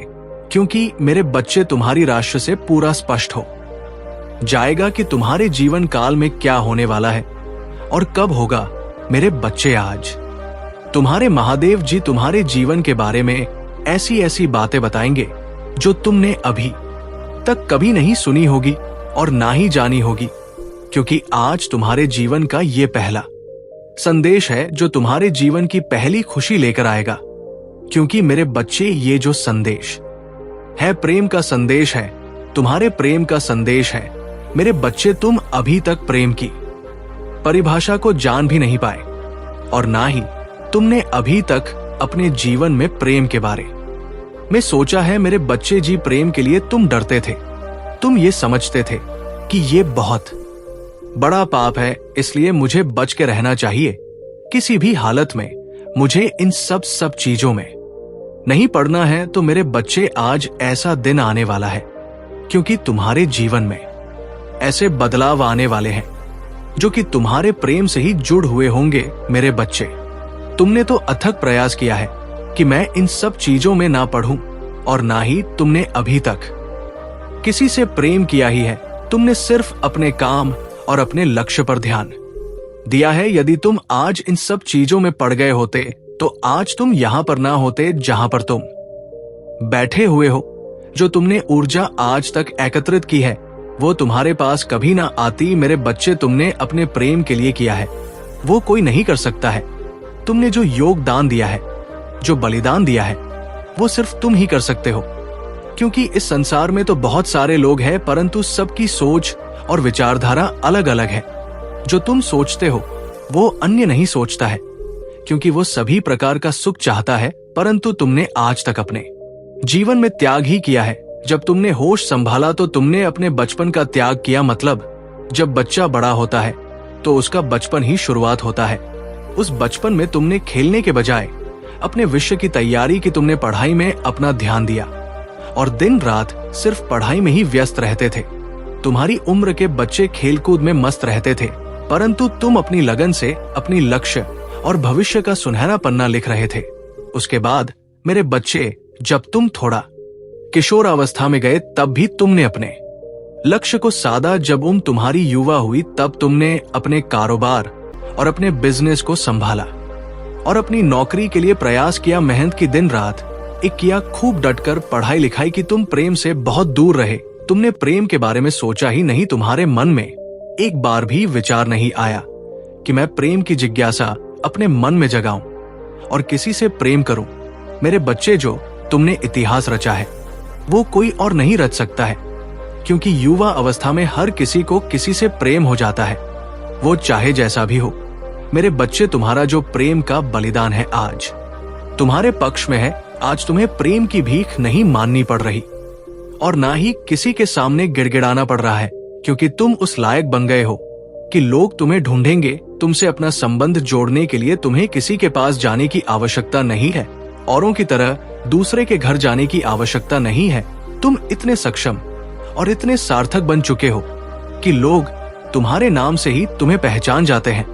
क्योंकि मेरे बच्चे, तुम्हारी राशि से पूरा स्पष्ट हो जाएगा कि तुम्हारे जीवन काल में क्या होने वाला है और कब होगा। मेरे बच्चे, आज तुम्हारे महादेव जी तुम्हारे जीवन के बारे में ऐसी ऐसी बातें बताएंगे जो तुमने अभी तक कभी नहीं सुनी होगी और ना ही जानी होगी, क्योंकि आज तुम्हारे जीवन का ये पहला संदेश है जो तुम्हारे जीवन की पहली खुशी लेकर आएगा। क्योंकि मेरे बच्चे, ये जो संदेश है प्रेम का संदेश है, तुम्हारे प्रेम का संदेश है। मेरे बच्चे, तुम अभी तक प्रेम की परिभाषा को जान भी नहीं पाए, और ना ही तुमने अभी तक अपने जीवन में प्रेम के बारे में सोचा है। मेरे बच्चे जी, प्रेम के लिए तुम डरते थे। तुम ये समझते थे कि ये बहुत बड़ा पाप है, इसलिए मुझे बच के रहना चाहिए। किसी भी हालत में मुझे इन सब चीजों में नहीं पड़ना है। तो मेरे बच्चे, आज ऐसा दिन आने वाला है, क्योंकि तुम्हारे जीवन में ऐसे बदलाव आने वाले हैं जो कि तुम्हारे प्रेम से ही जुड़ हुए होंगे। मेरे बच्चे, तुमने तो अथक प्रयास किया है कि मैं इन सब चीजों में ना पढ़ूं, और ना ही तुमने अभी तक किसी से प्रेम किया ही है। तुमने सिर्फ अपने काम और अपने लक्ष्य पर ध्यान दिया है। यदि तुम आज इन सब चीजों में पड़ गए होते तो आज तुम यहां पर ना होते जहां पर तुम बैठे हुए हो। जो तुमने ऊर्जा आज तक एकत्रित की है वो तुम्हारे पास कभी ना आती। मेरे बच्चे, तुमने अपने प्रेम के लिए किया है वो कोई नहीं कर सकता है। तुमने जो योगदान दिया है, जो बलिदान दिया है, वो सिर्फ तुम ही कर सकते हो। क्योंकि इस संसार में तो बहुत सारे लोग हैं, परंतु सबकी सोच और विचारधारा अलग अलग है। जो तुम सोचते हो वो अन्य नहीं सोचता है, क्योंकि वो सभी प्रकार का सुख चाहता है। परंतु तुमने आज तक अपने जीवन में त्याग ही किया है। जब तुमने होश संभाला तो तुमने अपने बचपन का त्याग किया। मतलब जब बच्चा बड़ा होता है तो उसका बचपन ही शुरुआत होता है। उस बचपन में तुमने खेलने के बजाय अपने विषय की तैयारी की, तुमने पढ़ाई में अपना ध्यान दिया और दिन रात सिर्फ पढ़ाई में ही व्यस्त रहते थे। तुम्हारी उम्र के बच्चे खेलकूद में मस्त रहते थे, परंतु तुम अपनी लगन से अपनी लक्ष्य और भविष्य का सुनहरा पन्ना लिख रहे थे। उसके बाद मेरे बच्चे, जब तुम थोड़ा किशोरावस्था में गए तब भी तुमने अपने लक्ष्य को साधा। जब तुम्हारी युवा हुई तब तुमने अपने कारोबार और अपने बिजनेस को संभाला और अपनी नौकरी के लिए प्रयास किया, मेहनत की दिन रात एक किया, खूब डटकर पढ़ाई लिखाई की। तुम प्रेम से बहुत दूर रहे। तुमने प्रेम के बारे में सोचा ही नहीं। तुम्हारे मन में एक बार भी विचार नहीं आया कि मैं प्रेम की जिज्ञासा अपने मन में जगाऊं और किसी से प्रेम करूं। मेरे बच्चे, जो तुमने इतिहास रचा है वो कोई और नहीं रच सकता है, क्योंकि युवा अवस्था में हर किसी को किसी से प्रेम हो जाता है, वो चाहे जैसा भी हो। मेरे बच्चे, तुम्हारा जो प्रेम का बलिदान है आज तुम्हारे पक्ष में है। आज तुम्हें प्रेम की भीख नहीं माननी पड़ रही और ना ही किसी के सामने गिड़गिड़ाना पड़ रहा है, क्योंकि तुम उस लायक बन गए हो कि लोग तुम्हें ढूंढेंगे। तुमसे अपना संबंध जोड़ने के लिए तुम्हें किसी के पास जाने की आवश्यकता नहीं है। औरों की तरह दूसरे के घर जाने की आवश्यकता नहीं है। तुम इतने सक्षम और इतने सार्थक बन चुके हो कि लोग तुम्हारे नाम से ही तुम्हें पहचान जाते हैं।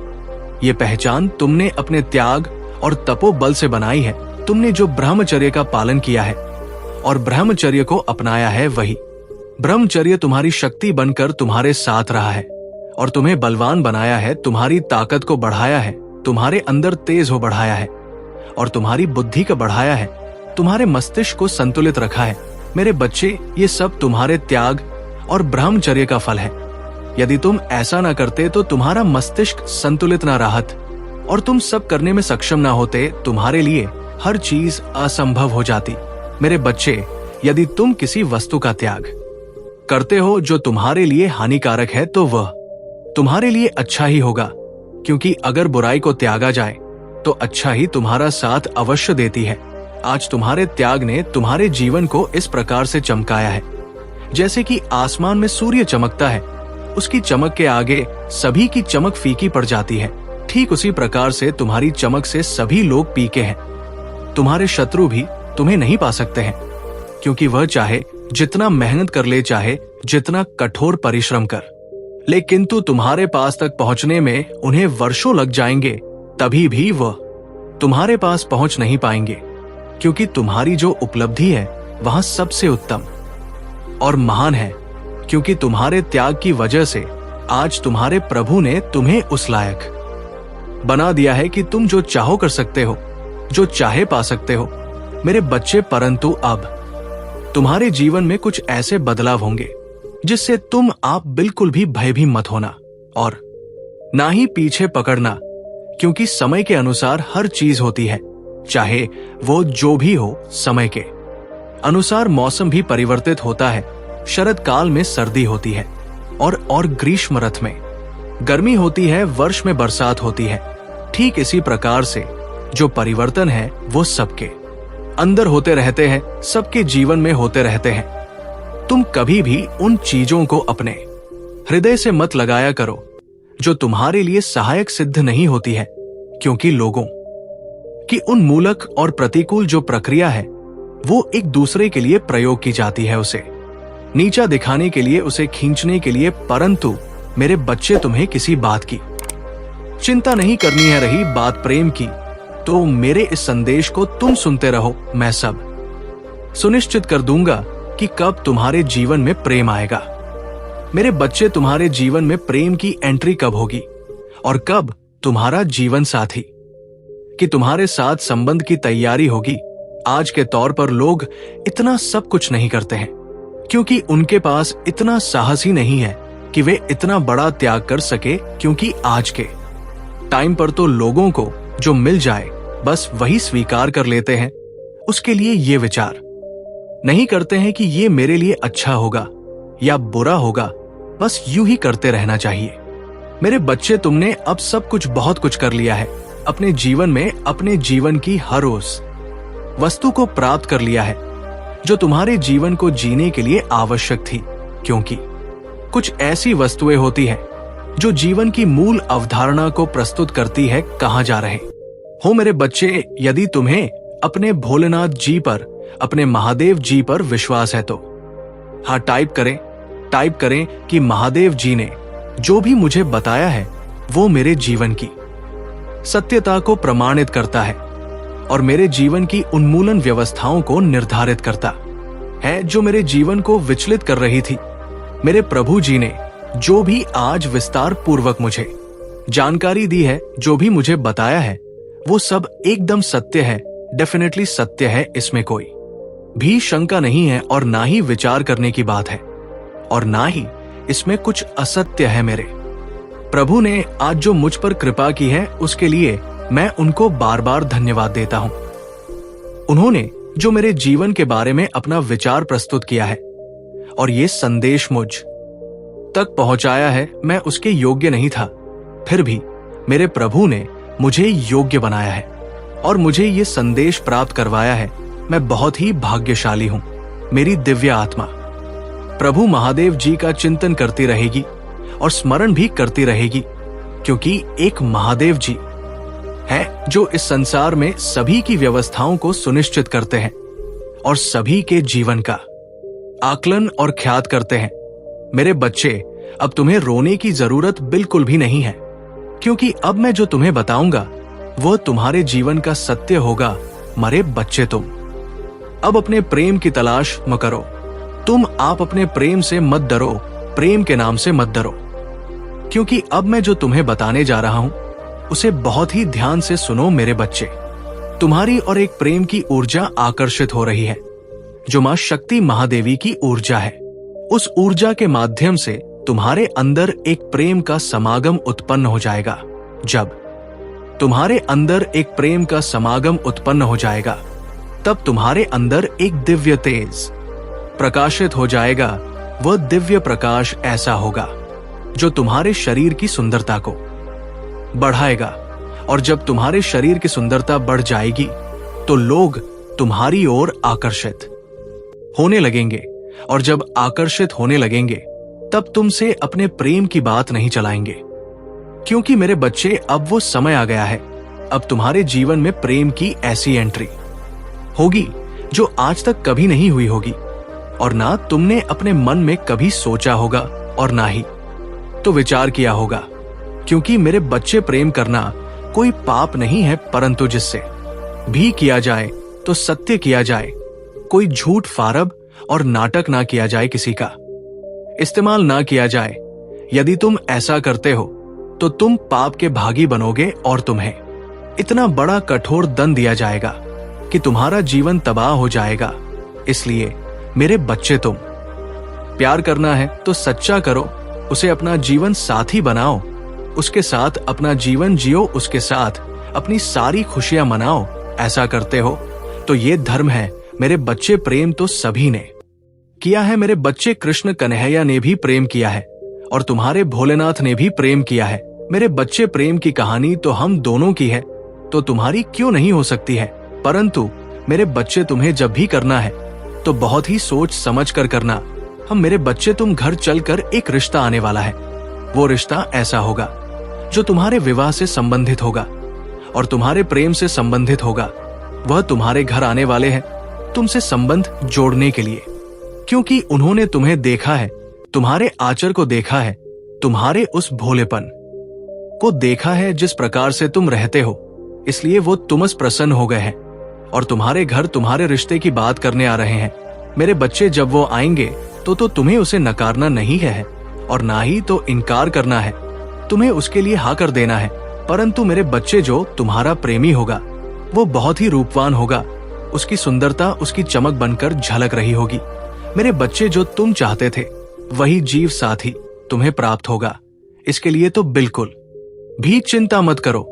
ये पहचान तुमने अपने त्याग और तपोबल से बनाई है। तुमने जो ब्रह्मचर्य का पालन किया है और ब्रह्मचर्य को अपनाया है, वही ब्रह्मचर्य तुम्हारी शक्ति बनकर तुम्हारे साथ रहा है और तुम्हें बलवान बनाया है, तुम्हारी ताकत को बढ़ाया है, तुम्हारे अंदर तेज हो बढ़ाया है और तुम्हारी बुद्धि को बढ़ाया है, तुम्हारे मस्तिष्क को संतुलित रखा है। मेरे बच्चे, ये सब तुम्हारे त्याग और ब्रह्मचर्य का फल है। यदि तुम ऐसा ना करते तो तुम्हारा मस्तिष्क संतुलित ना रहत और तुम सब करने में सक्षम ना होते। तुम्हारे लिए हर चीज असंभव हो जाती। मेरे बच्चे, यदि तुम किसी वस्तु का त्याग करते हो जो तुम्हारे लिए हानिकारक है तो वह तुम्हारे लिए अच्छा ही होगा, क्योंकि अगर बुराई को त्यागा जाए तो अच्छा ही तुम्हारा साथ अवश्य देती है। आज तुम्हारे त्याग ने तुम्हारे जीवन को इस प्रकार से चमकाया है, जैसे कि आसमान में सूर्य चमकता है, उसकी चमक के आगे सभी की चमक फीकी पड़ जाती है। ठीक उसी प्रकार से तुम्हारी चमक से सभी लोग पीके हैं। तुम्हारे शत्रु भी तुम्हें नहीं पा सकते हैं, क्योंकि वह चाहे जितना मेहनत कर ले, चाहे जितना कठोर परिश्रम कर ले, किंतु तुम्हारे पास तक पहुंचने में उन्हें वर्षों लग जाएंगे, तभी भी वह तुम्हारे पास पहुंच नहीं पाएंगे, क्योंकि तुम्हारी जो उपलब्धि है वह सबसे उत्तम और महान है। क्योंकि तुम्हारे त्याग की वजह से आज तुम्हारे प्रभु ने तुम्हें उस लायक बना दिया है कि तुम जो चाहो कर सकते हो, जो चाहे पा सकते हो। मेरे बच्चे, परंतु अब तुम्हारे जीवन में कुछ ऐसे बदलाव होंगे जिससे तुम आप बिल्कुल भी भय भी मत होना और ना ही पीछे पकड़ना, क्योंकि समय के अनुसार हर चीज होती है, चाहे वो जो भी हो। समय के अनुसार मौसम भी परिवर्तित होता है। शरद काल में सर्दी होती है और ग्रीष्म ऋतु में गर्मी होती है, वर्ष में बरसात होती है। ठीक इसी प्रकार से जो परिवर्तन है वो सबके अंदर होते रहते हैं, सबके जीवन में होते रहते हैं। तुम कभी भी उन चीजों को अपने हृदय से मत लगाया करो जो तुम्हारे लिए सहायक सिद्ध नहीं होती है, क्योंकि लोगों की उन मूलक और प्रतिकूल जो प्रक्रिया है वो एक दूसरे के लिए प्रयोग की जाती है, उसे नीचा दिखाने के लिए, उसे खींचने के लिए। परंतु मेरे बच्चे, तुम्हें किसी बात की चिंता नहीं करनी है। रही बात प्रेम की, तो मेरे इस संदेश को तुम सुनते रहो। मैं सब सुनिश्चित कर दूंगा कि कब तुम्हारे जीवन में प्रेम आएगा। मेरे बच्चे, तुम्हारे जीवन में प्रेम की एंट्री कब होगी और कब तुम्हारा जीवन साथी कि तुम्हारे साथ संबंध की तैयारी होगी। आज के तौर पर लोग इतना सब कुछ नहीं करते हैं क्योंकि उनके पास इतना साहस ही नहीं है कि वे इतना बड़ा त्याग कर सके, क्योंकि आज के टाइम पर तो लोगों को जो मिल जाए बस वही स्वीकार कर लेते हैं। उसके लिए ये विचार नहीं करते हैं कि ये मेरे लिए अच्छा होगा या बुरा होगा, बस यूं ही करते रहना चाहिए। मेरे बच्चे, तुमने अब सब कुछ बहुत कुछ कर लिया है अपने जीवन में। अपने जीवन की हर उस वस्तु को प्राप्त कर लिया है जो तुम्हारे जीवन को जीने के लिए आवश्यक थी, क्योंकि कुछ ऐसी वस्तुएं होती हैं जो जीवन की मूल अवधारणा को प्रस्तुत करती है। कहां जा रहे हो मेरे बच्चे? यदि तुम्हें अपने भोलेनाथ जी पर, अपने महादेव जी पर विश्वास है तो हाँ टाइप करें कि महादेव जी ने जो भी मुझे बताया है वो मेरे जीवन की सत्यता को प्रमाणित करता है और मेरे जीवन की उन्मूलन व्यवस्थाओं को निर्धारित करता है जो मेरे जीवन को विचलित कर रही थी। मेरे प्रभु जी ने जो भी आज विस्तार पूर्वक मुझे जानकारी दी है, जो भी मुझे बताया है, वो सब एकदम सत्य है, डेफिनेटली सत्य है। इसमें कोई भी शंका नहीं है और ना ही विचार करने की बात है और ना ही इसमें कुछ असत्य है। मेरे प्रभु ने आज जो मुझ पर कृपा की है उसके लिए मैं उनको बार बार धन्यवाद देता हूं। उन्होंने जो मेरे जीवन के बारे में अपना विचार प्रस्तुत किया है और ये संदेश मुझ तक पहुंचाया है, मैं उसके योग्य नहीं था, फिर भी मेरे प्रभु ने मुझे योग्य बनाया है और मुझे ये संदेश प्राप्त करवाया है। मैं बहुत ही भाग्यशाली हूं। मेरी दिव्य आत्मा प्रभु महादेव जी का चिंतन करती रहेगी और स्मरण भी करती रहेगी, क्योंकि एक महादेव जी है जो इस संसार में सभी की व्यवस्थाओं को सुनिश्चित करते हैं और सभी के जीवन का आकलन और ख्यात करते हैं। मेरे बच्चे, अब तुम्हें रोने की जरूरत बिल्कुल भी नहीं है, क्योंकि अब मैं जो तुम्हें बताऊंगा वो तुम्हारे जीवन का सत्य होगा। मरे बच्चे, तुम अब अपने प्रेम की तलाश मत करो। आप अपने प्रेम से मत डरो, प्रेम के नाम से मत डरो, क्योंकि अब मैं जो तुम्हें बताने जा रहा हूं उसे बहुत ही ध्यान से सुनो। मेरे बच्चे, तुम्हारी और एक प्रेम की ऊर्जा आकर्षित हो रही है जो मां शक्ति महादेवी की ऊर्जा है। उस ऊर्जा के माध्यम से तुम्हारे अंदर एक प्रेम का समागम उत्पन्न हो जाएगा। जब तुम्हारे अंदर एक प्रेम का समागम उत्पन्न हो जाएगा तब तुम्हारे अंदर एक दिव्य तेज प्रकाशित हो जाएगा। वह दिव्य प्रकाश ऐसा होगा जो तुम्हारे शरीर की सुंदरता को बढ़ाएगा और जब तुम्हारे शरीर की सुंदरता बढ़ जाएगी तो लोग तुम्हारी ओर आकर्षित होने लगेंगे और जब आकर्षित होने लगेंगे तब तुमसे अपने प्रेम की बात नहीं चलाएंगे, क्योंकि मेरे बच्चे अब वो समय आ गया है। अब तुम्हारे जीवन में प्रेम की ऐसी एंट्री होगी जो आज तक कभी नहीं हुई होगी और ना तुमने अपने मन में कभी सोचा होगा और ना ही तो विचार किया होगा, क्योंकि मेरे बच्चे, प्रेम करना कोई पाप नहीं है, परंतु जिससे भी किया जाए तो सत्य किया जाए। कोई झूठ फारब और नाटक ना किया जाए, किसी का इस्तेमाल ना किया जाए। यदि तुम ऐसा करते हो तो तुम पाप के भागी बनोगे और तुम्हें इतना बड़ा कठोर दंड दिया जाएगा कि तुम्हारा जीवन तबाह हो जाएगा। इसलिए मेरे बच्चे, तुम प्यार करना है तो सच्चा करो, उसे अपना जीवन साथी बनाओ, उसके साथ अपना जीवन जियो, उसके साथ अपनी सारी खुशियां मनाओ। ऐसा करते हो तो ये धर्म है। मेरे बच्चे, प्रेम तो सभी ने किया है। मेरे बच्चे, कृष्ण कन्हैया ने भी प्रेम किया है और तुम्हारे भोलेनाथ ने भी प्रेम किया है। मेरे बच्चे, प्रेम की कहानी तो हम दोनों की है, तो तुम्हारी क्यों नहीं हो सकती है? परंतु मेरे बच्चे, तुम्हें जब भी करना है तो बहुत ही सोच समझ कर करना। मेरे बच्चे, तुम घर चलकर एक रिश्ता आने वाला है। वो रिश्ता ऐसा होगा जो तुम्हारे विवाह से संबंधित होगा और तुम्हारे प्रेम से संबंधित होगा। वह तुम्हारे घर आने वाले हैं तुमसे संबंध जोड़ने के लिए, क्योंकि उन्होंने तुम्हें देखा है, तुम्हारे आचर को देखा है, तुम्हारे उस भोलेपन को देखा है जिस प्रकार से तुम रहते हो। इसलिए वो तुमसे प्रसन्न हो गए हैं और तुम्हारे घर तुम्हारे रिश्ते की बात करने आ रहे हैं। मेरे बच्चे, जब वो आएंगे तो तुम्हें उसे नकारना नहीं है और ना ही तो इनकार करना है। तुम्हें उसके लिए हाँ कर देना है। परंतु मेरे बच्चे, जो तुम्हारा प्रेमी होगा वो बहुत ही रूपवान होगा। उसकी सुंदरता उसकी चमक बनकर झलक रही होगी। मेरे बच्चे, जो तुम चाहते थे वही जीव साथी तुम्हें प्राप्त होगा। इसके लिए तो बिल्कुल भी चिंता मत करो,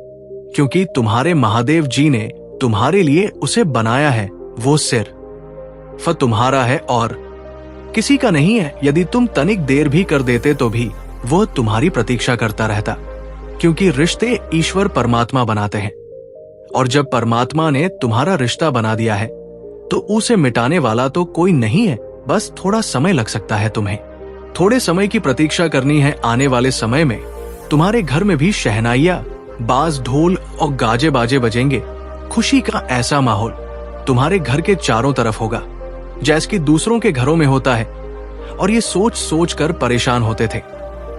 क्योंकि तुम्हारे महादेव जी ने तुम्हारे लिए उसे बनाया है। वो सिर्फ तुम्हारा है और किसी का नहीं है। यदि तुम तनिक देर भी कर देते तो भी वो तुम्हारी प्रतीक्षा करता रहता, क्योंकि रिश्ते ईश्वर परमात्मा बनाते हैं। और जब परमात्मा ने तुम्हारा रिश्ता बना दिया है तो उसे मिटाने वाला तो कोई नहीं है। बस थोड़ा समय लग सकता है तुम्हें, थोड़े समय की प्रतीक्षा करनी है। आने वाले समय में तुम्हारे घर में भी शहनाइयां, बाज, ढोल और गाजे बाजे बजेंगे। खुशी का ऐसा माहौल तुम्हारे घर के चारों तरफ होगा, जैसे कि दूसरों के घरों में होता है। और ये सोच सोच कर परेशान होते थे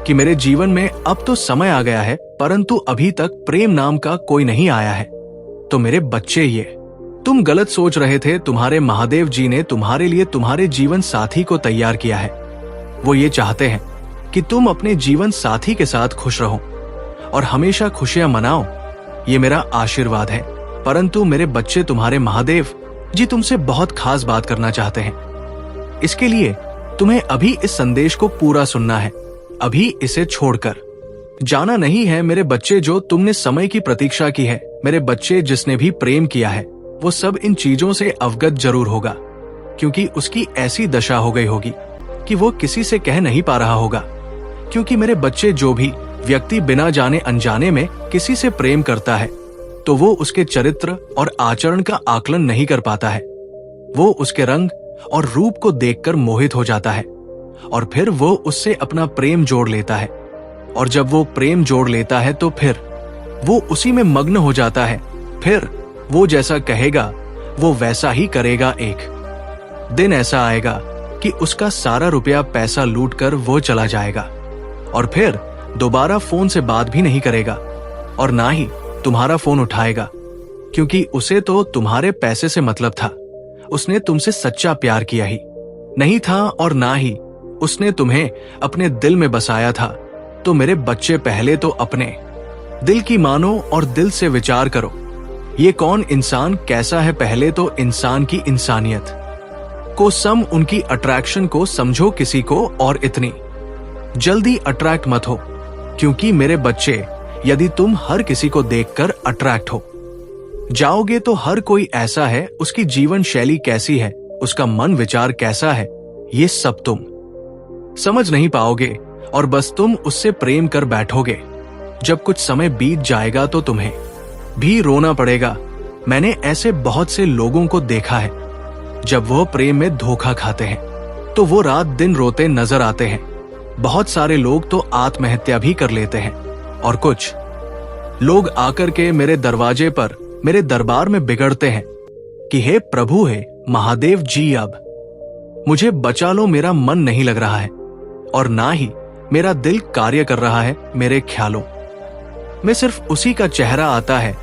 कि मेरे जीवन में अब तो समय आ गया है, परंतु अभी तक प्रेम नाम का कोई नहीं आया है। तो मेरे बच्चे, ये तुम गलत सोच रहे थे। तुम्हारे महादेव जी ने तुम्हारे लिए तुम्हारे जीवन साथी को तैयार किया है। वो ये चाहते हैं कि तुम अपने जीवन साथी के साथ खुश रहो और हमेशा खुशियां मनाओ। ये मेरा आशीर्वाद है। परंतु मेरे बच्चे, तुम्हारे महादेव जी तुमसे बहुत खास बात करना चाहते हैं। इसके लिए तुम्हें अभी इस संदेश को पूरा सुनना है, अभी इसे छोड़कर जाना नहीं है। मेरे बच्चे, जो तुमने समय की प्रतीक्षा की है, मेरे बच्चे, जिसने भी प्रेम किया है वो सब इन चीजों से अवगत जरूर होगा, क्योंकि उसकी ऐसी दशा हो गई होगी कि वो किसी से कह नहीं पा रहा होगा। क्योंकि मेरे बच्चे, जो भी व्यक्ति बिना जाने अनजाने में किसी से प्रेम करता है तो वो उसके चरित्र और आचरण का आकलन नहीं कर पाता है। वो उसके रंग और रूप को देखकर मोहित हो जाता है और फिर वो उससे अपना प्रेम जोड़ लेता है। और जब वो प्रेम जोड़ लेता है तो फिर वो उसी में मग्न हो जाता है। फिर वो जैसा कहेगा वो वैसा ही करेगा। एक दिन ऐसा आएगा कि उसका सारा रुपया पैसा लूट कर वो चला जाएगा और फिर दोबारा फोन से बात भी नहीं करेगा और ना ही तुम्हारा फोन उठाएगा, क्योंकि उसे तो तुम्हारे पैसे से मतलब था। उसने तुमसे सच्चा प्यार किया ही नहीं था और ना ही उसने तुम्हें अपने दिल में बसाया था। तो मेरे बच्चे, पहले तो अपने दिल की मानो और दिल से विचार करो, ये कौन इंसान कैसा है। पहले तो इंसान की इंसानियत को उनकी अट्रैक्शन को समझो किसी को, और इतनी जल्दी अट्रैक्ट मत हो, क्योंकि मेरे बच्चे, यदि तुम हर किसी को देखकर अट्रैक्ट हो जाओगे तो हर कोई ऐसा है, उसकी जीवन शैली कैसी है, उसका मन विचार कैसा है, ये सब तुम समझ नहीं पाओगे और बस तुम उससे प्रेम कर बैठोगे। जब कुछ समय बीत जाएगा तो तुम्हें भी रोना पड़ेगा। मैंने ऐसे बहुत से लोगों को देखा है, जब वो प्रेम में धोखा खाते हैं तो वो रात दिन रोते नजर आते हैं। बहुत सारे लोग तो आत्महत्या भी कर लेते हैं और कुछ लोग आकर के मेरे दरवाजे पर, मेरे दरबार में बिगड़ते हैं कि हे प्रभु, हे महादेव जी, अब मुझे बचा लो, मेरा मन नहीं लग रहा है और ना ही मेरा दिल कार्य कर रहा है। मेरे ख्यालों में सिर्फ उसी का चेहरा आता है,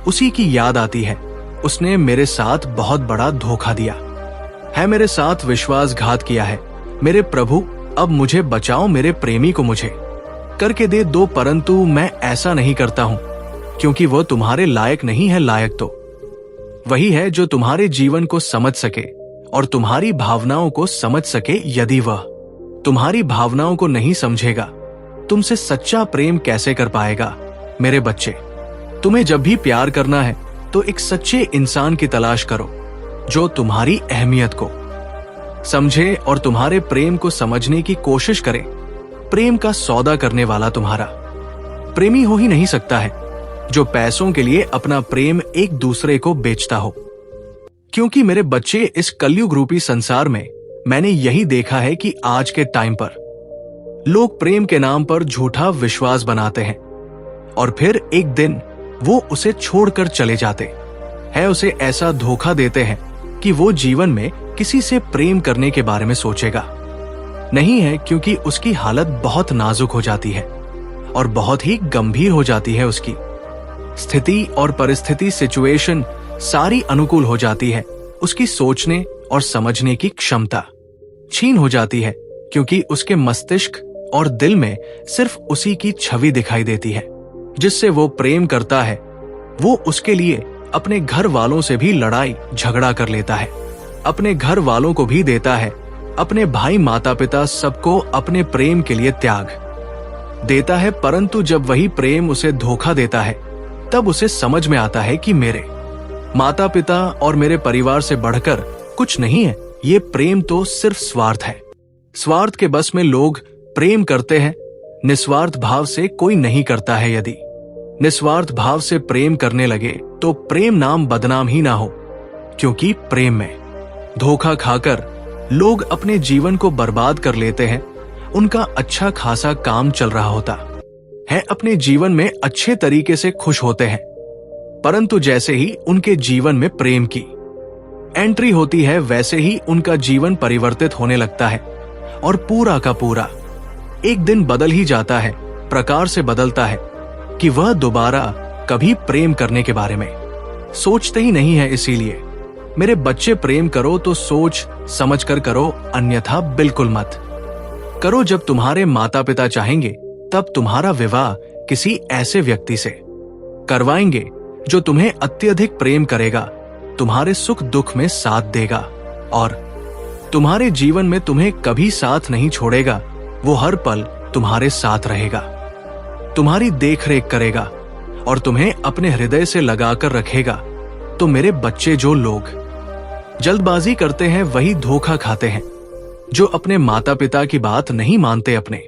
उसी की याद आती है। उसने मेरे साथ बहुत बड़ा धोखा दिया है, मेरे साथ विश्वासघात किया है। मेरे प्रभु, अब मुझे बचाओ, मेरे प्रेमी को मुझे करके दे दो। परंतु मैं ऐसा नहीं करता हूं, क्योंकि वो तुम्हारे लायक नहीं है। लायक तो वही है जो तुम्हारे जीवन को समझ सके और तुम्हारी भावनाओं को समझ सके। यदि वह तुम्हारी भावनाओं को नहीं समझेगा, तुमसे सच्चा प्रेम कैसे कर पाएगा। मेरे बच्चे, तुम्हें जब भी प्यार करना है तो एक सच्चे इंसान की तलाश करो, जो तुम्हारी अहमियत को समझे और तुम्हारे प्रेम को समझने की कोशिश करे। प्रेम का सौदा करने वाला तुम्हारा प्रेमी हो ही नहीं सकता है, जो पैसों के लिए अपना प्रेम एक दूसरे को बेचता हो। क्योंकि मेरे बच्चे, इस कलयुग रूपी संसार में मैंने यही देखा है कि आज के टाइम पर लोग प्रेम के नाम पर झूठा विश्वास बनाते हैं और फिर एक दिन वो उसे छोड़कर चले जाते हैं, उसे ऐसा धोखा देते हैं कि वो जीवन में किसी से प्रेम करने के बारे में सोचेगा नहीं है, क्योंकि उसकी हालत बहुत नाजुक हो जाती है और बहुत ही गंभीर हो जाती है। उसकी स्थिति और परिस्थिति, सिचुएशन सारी अनुकूल हो जाती है। उसकी सोचने और समझने की क्षमता छीन हो जाती है, क्योंकि उसके मस्तिष्क और दिल में सिर्फ उसी की छवि दिखाई देती है। जिससे वो प्रेम करता है, वो उसके लिए अपने घर वालों से भी लड़ाई झगड़ा कर लेता है, अपने घर वालों को भी देता है, अपने भाई माता पिता सबको अपने प्रेम के लिए त्याग देता है। परंतु जब वही प्रेम उसे धोखा देता है, तब उसे समझ में आता है कि मेरे माता पिता और मेरे परिवार से बढ़कर कुछ नहीं है। ये प्रेम तो सिर्फ स्वार्थ है। स्वार्थ के बस में लोग प्रेम करते हैं, निस्वार्थ भाव से कोई नहीं करता है। यदि निस्वार्थ भाव से प्रेम करने लगे तो प्रेम नाम बदनाम ही ना हो, क्योंकि प्रेम में धोखा खाकर लोग अपने जीवन को बर्बाद कर लेते हैं। उनका अच्छा खासा काम चल रहा होता है, अपने जीवन में अच्छे तरीके से खुश होते हैं, परंतु जैसे ही उनके जीवन में प्रेम की एंट्री होती है, वैसे ही उनका जीवन परिवर्तित होने लगता है और पूरा का पूरा एक दिन बदल ही जाता है, प्रकार से बदलता है कि वह दोबारा कभी प्रेम करने के बारे में सोचते ही नहीं है। इसीलिए मेरे बच्चे, प्रेम करो तो सोच समझ कर करो, अन्यथा बिल्कुल मत करो। जब तुम्हारे माता पिता चाहेंगे तब तुम्हारा विवाह किसी ऐसे व्यक्ति से करवाएंगे जो तुम्हें अत्यधिक प्रेम करेगा, तुम्हारे सुख दुख में साथ देगा और तुम्हारे जीवन में तुम्हें कभी साथ नहीं छोड़ेगा। वो हर पल तुम्हारे साथ रहेगा, तुम्हारी देखरेख करेगा और तुम्हें अपने हृदय से लगाकर रखेगा। तो मेरे बच्चे, जो लोग जल्दबाजी करते हैं वही धोखा खाते हैं। जो अपने माता पिता की बात नहीं मानते, अपने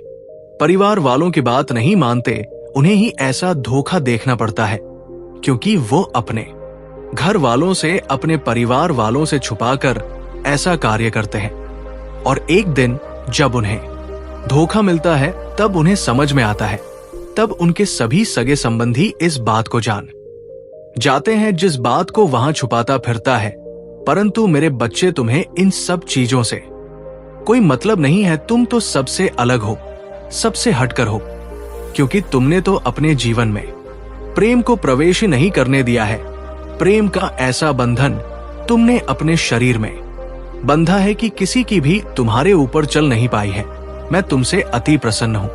परिवार वालों की बात नहीं मानते, उन्हें ही ऐसा धोखा देखना पड़ता है, क्योंकि वो अपने घर वालों से, अपने परिवार वालों से छुपाकर ऐसा कार्य करते हैं। और एक दिन जब उन्हें धोखा मिलता है, तब उन्हें समझ में आता है, तब उनके सभी सगे संबंधी इस बात को जान जाते हैं, जिस बात को वहां छुपाता फिरता है। परंतु मेरे बच्चे, तुम्हें इन सब चीजों से कोई मतलब नहीं है। तुम तो सबसे अलग हो, सबसे हटकर हो, क्योंकि तुमने तो अपने जीवन में प्रेम को प्रवेश ही नहीं करने दिया है। प्रेम का ऐसा बंधन तुमने अपने शरीर में बंधा है कि किसी की भी तुम्हारे ऊपर चल नहीं पाई है। मैं तुमसे अति प्रसन्न हूं,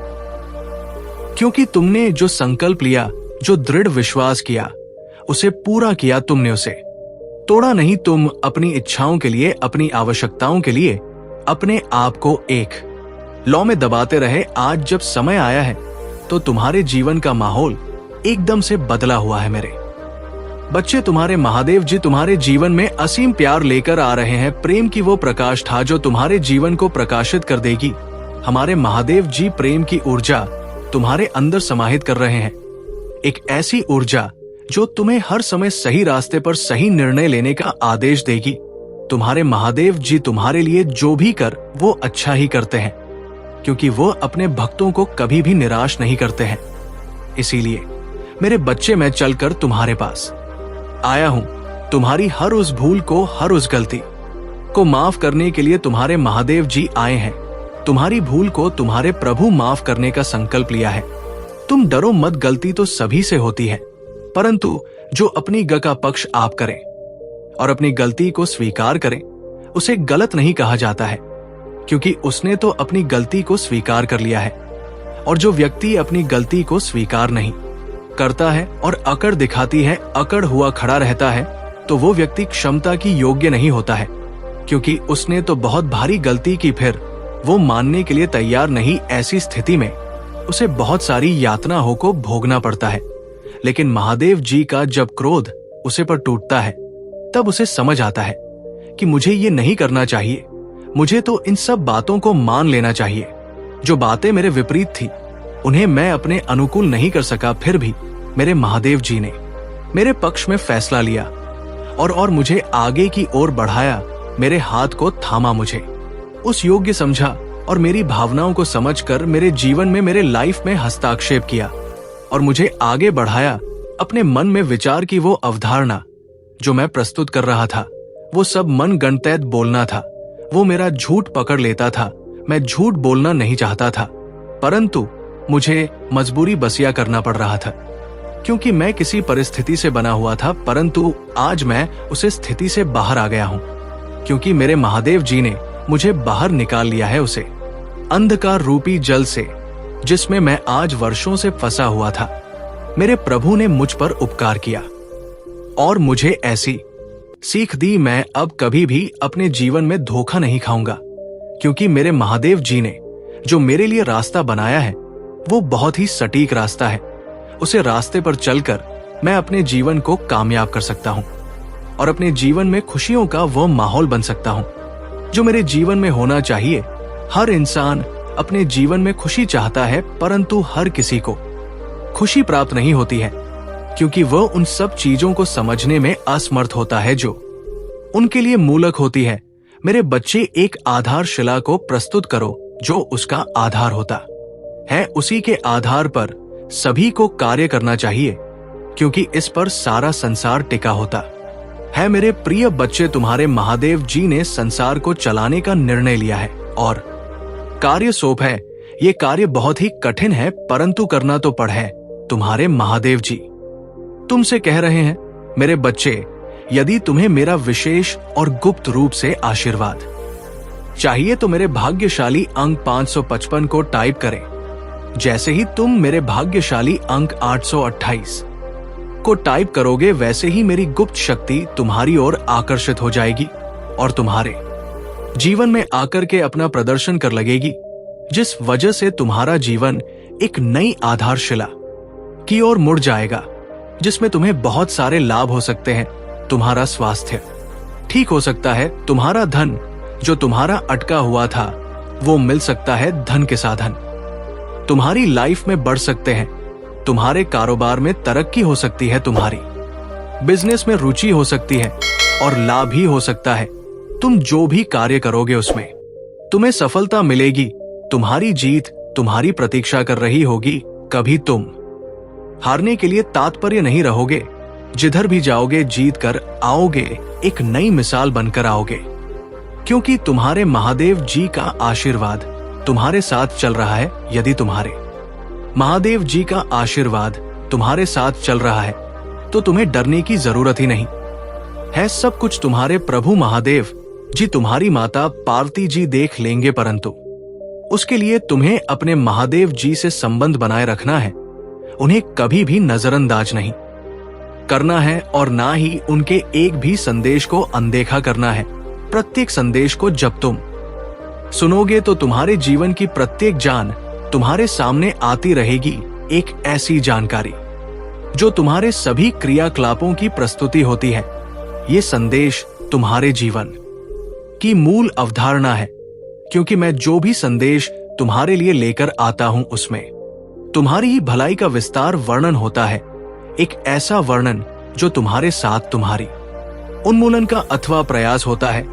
क्योंकि तुमने जो संकल्प लिया, जो दृढ़ विश्वास किया, उसे पूरा किया। तुमने उसे तोड़ा नहीं। तुम अपनी इच्छाओं के लिए, अपनी आवश्यकताओं के लिए अपने आप को एक लौ में दबाते रहे। आज जब समय आया है तो तुम्हारे जीवन का माहौल एकदम से बदला हुआ है। मेरे बच्चे, तुम्हारे महादेव जी तुम्हारे जीवन में असीम प्यार लेकर आ रहे हैं। प्रेम की वो प्रकाष्ठा जो तुम्हारे जीवन को प्रकाशित कर देगी। हमारे महादेव जी प्रेम की ऊर्जा तुम्हारे अंदर समाहित कर रहे हैं, एक ऐसी ऊर्जा जो तुम्हें हर समय सही रास्ते पर सही निर्णय लेने का आदेश देगी। तुम्हारे महादेव जी तुम्हारे लिए जो भी कर वो अच्छा ही करते हैं, क्योंकि वो अपने भक्तों को कभी भी निराश नहीं करते हैं। इसीलिए मेरे बच्चे, मैं चलकर तुम्हारे पास आया हूं। तुम्हारी हर उस भूल को, हर उस गलती को माफ करने के लिए तुम्हारे महादेव जी आए हैं। तुम्हारी भूल को तुम्हारे प्रभु माफ करने का संकल्प लिया है। तुम डरो मत, गलती तो सभी से होती है, परंतु जो अपनी ग का पक्ष आप करें और अपनी गलती को स्वीकार करें, उसे गलत नहीं कहा जाता है, क्योंकि उसने तो अपनी गलती को स्वीकार कर लिया है। और जो व्यक्ति अपनी गलती को स्वीकार नहीं करता है और अकड़ दिखाती है, अकड़ हुआ खड़ा रहता है, तो वो व्यक्ति क्षमता की योग्य नहीं होता है, क्योंकि उसने तो बहुत भारी गलती की, फिर वो मानने के लिए तैयार नहीं। ऐसी स्थिति में उसे बहुत सारी यातनाओं को भोगना पड़ता है। लेकिन महादेव जी का जब क्रोध उसे पर टूटता है, तब उसे समझ आता है कि मुझे ये नहीं करना चाहिए, मुझे तो इन सब बातों को मान लेना चाहिए। जो बातें मेरे विपरीत थी, उन्हें मैं अपने अनुकूल नहीं कर सका, फिर भी मेरे महादेव जी ने मेरे पक्ष में फैसला लिया और मुझे आगे की ओर बढ़ाया, मेरे हाथ को थामा, मुझे उस योग्य समझा और मेरी भावनाओं को समझकर मेरे जीवन में, मेरे लाइफ में हस्ताक्षेप किया और मुझे आगे बढ़ाया। अपने मन में विचार की वो अवधारणा जो मैं प्रस्तुत कर रहा था, वो सब मन गणतैत बोलना था। वो मेरा झूठ पकड़ लेता था। मैं झूठ बोलना नहीं चाहता था, परंतु मुझे मजबूरी बसिया करना पड़ रहा था, क्योंकि मैं किसी परिस्थिति से बना हुआ था। परंतु आज मैं उस स्थिति से बाहर आ गया हूं, क्योंकि मेरे महादेव जी ने मुझे बाहर निकाल लिया है, उसे अंधकार रूपी जल से, जिसमें मैं आज वर्षों से फंसा हुआ था। मेरे प्रभु ने मुझ पर उपकार किया और मुझे ऐसी सीख दी, मैं अब कभी भी अपने जीवन में धोखा नहीं खाऊंगा, क्योंकि मेरे महादेव जी ने जो मेरे लिए रास्ता बनाया है वो बहुत ही सटीक रास्ता है। उसे रास्ते पर चलकर मैं अपने जीवन को कामयाब कर सकता हूं और अपने जीवन में खुशियों का वो माहौल बन सकता हूं जो मेरे जीवन में होना चाहिए। हर इंसान अपने जीवन में खुशी चाहता है, परंतु हर किसी को खुशी प्राप्त नहीं होती है, क्योंकि वह उन सब चीजों को समझने में असमर्थ होता है जो उनके लिए मूलक होती है। मेरे बच्चे, एक आधारशिला को प्रस्तुत करो जो उसका आधार होता है। उसी के आधार पर सभी को कार्य करना चाहिए, क्योंकि इस पर सारा संसार टिका होता है। मेरे प्रिय बच्चे, तुम्हारे महादेव जी ने संसार को चलाने का निर्णय लिया है और कार्य सौंप है। ये कार्य बहुत ही कठिन है, परंतु करना तो पड़े। तुम्हारे महादेव जी तुमसे कह रहे हैं, मेरे बच्चे, यदि तुम्हें मेरा विशेष और गुप्त रूप से आशीर्वाद चाहिए तो मेरे भाग्यशाली अंक 555 को टाइप करें। जैसे ही तुम मेरे भाग्यशाली अंक 828 को टाइप करोगे, वैसे ही मेरी गुप्त शक्ति तुम्हारी ओर आकर्षित हो जाएगी और तुम्हारे जीवन में आकर के अपना प्रदर्शन कर लगेगी, जिस वजह से तुम्हारा जीवन एक नई आधारशिला की ओर मुड़ जाएगा, जिसमें तुम्हें बहुत सारे लाभ हो सकते हैं। तुम्हारा स्वास्थ्य ठीक हो सकता है, तुम्हारा धन जो तुम्हारा अटका हुआ था वो मिल सकता है, धन के साधन तुम्हारी लाइफ में बढ़ सकते हैं, तुम्हारे कारोबार में तरक्की हो सकती है, तुम्हारी बिजनेस में रुचि हो सकती है और लाभ ही हो सकता है। तुम जो भी कार्य करोगे उसमें तुम्हें सफलता मिलेगी। तुम्हारी जीत तुम्हारी प्रतीक्षा कर रही होगी। कभी तुम हारने के लिए तात्पर्य नहीं रहोगे। जिधर भी जाओगे जीत कर आओगे, एक नई मिसाल बनकर आओगे, क्योंकि तुम्हारे महादेव जी का आशीर्वाद तुम्हारे साथ चल रहा है। यदि तुम्हारे महादेव जी का आशीर्वाद तुम्हारे साथ चल रहा है तो तुम्हें डरने की जरूरत ही नहीं है। सब कुछ तुम्हारे प्रभु महादेव जी, तुम्हारी माता पार्वती जी देख लेंगे, परंतु उसके लिए तुम्हें अपने महादेव जी से संबंध बनाए रखना है। उन्हें कभी भी नजरअंदाज नहीं करना है और ना ही उनके एक भी संदेश को अनदेखा करना है। प्रत्येक संदेश को जब तुम सुनोगे तो तुम्हारे जीवन की प्रत्येक जान तुम्हारे सामने आती रहेगी, एक ऐसी जानकारी जो तुम्हारे सभी क्रियाकलापों की प्रस्तुति होती है। ये संदेश तुम्हारे जीवन की मूल अवधारणा है, क्योंकि मैं जो भी संदेश तुम्हारे लिए लेकर आता हूं उसमें तुम्हारी ही भलाई का विस्तार वर्णन होता है। एक ऐसा वर्णन जो तुम्हारे साथ तुम्हारी उन्मूलन का अथवा प्रयास होता है।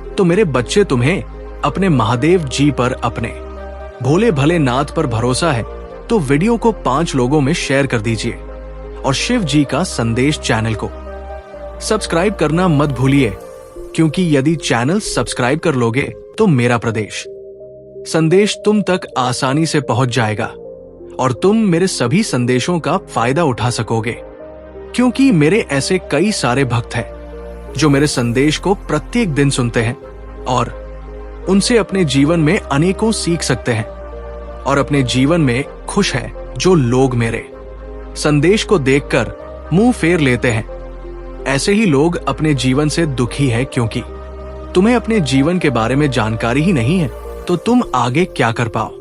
तो मेरे बच्चे, तुम्हें अपने महादेव जी पर, अपने भोले भले नाथ पर भरोसा है तो वीडियो को 5 लोगों में शेयर कर दीजिए और शिव जी का संदेश चैनल को सब्सक्राइब करना मत भूलिए, क्योंकि यदि चैनल सब्सक्राइब कर लोगे तो मेरा प्रदेश संदेश तुम तक आसानी से पहुंच जाएगा और तुम मेरे सभी संदेशों का फायदा उठा सकोगे, क्योंकि मेरे ऐसे कई सारे भक्त हैं जो मेरे संदेश को प्रत्येक दिन सुनते हैं और उनसे अपने जीवन में अनेकों सीख सकते हैं और अपने जीवन में खुश है। जो लोग मेरे संदेश को देखकर मुंह फेर लेते हैं, ऐसे ही लोग अपने जीवन से दुखी है, क्योंकि तुम्हें अपने जीवन के बारे में जानकारी ही नहीं है तो तुम आगे क्या कर पाओ।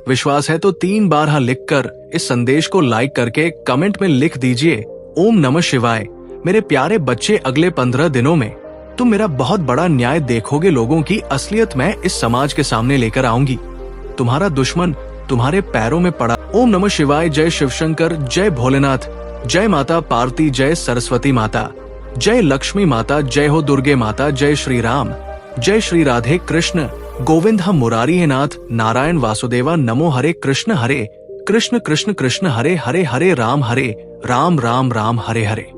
विश्वास है तो 3 बार हाँ लिखकर इस संदेश को लाइक करके कमेंट में लिख दीजिए, ओम नमः शिवाय। मेरे प्यारे बच्चे, अगले 15 दिनों में तुम मेरा बहुत बड़ा न्याय देखोगे। लोगों की असलियत मैं इस समाज के सामने लेकर आऊंगी। तुम्हारा दुश्मन तुम्हारे पैरों में पड़ा। ओम नमः शिवाय। जय शिवशंकर, जय भोलेनाथ, जय माता पार्वती, जय सरस्वती माता, जय लक्ष्मी माता, जय हो दुर्गे माता, जय श्री राम, जय श्री राधे कृष्ण गोविंद हम मुरारी है नाथ, नारायण वासुदेवा नमो हरे कृष्ण कृष्ण कृष्ण हरे हरे, हरे राम राम राम हरे हरे।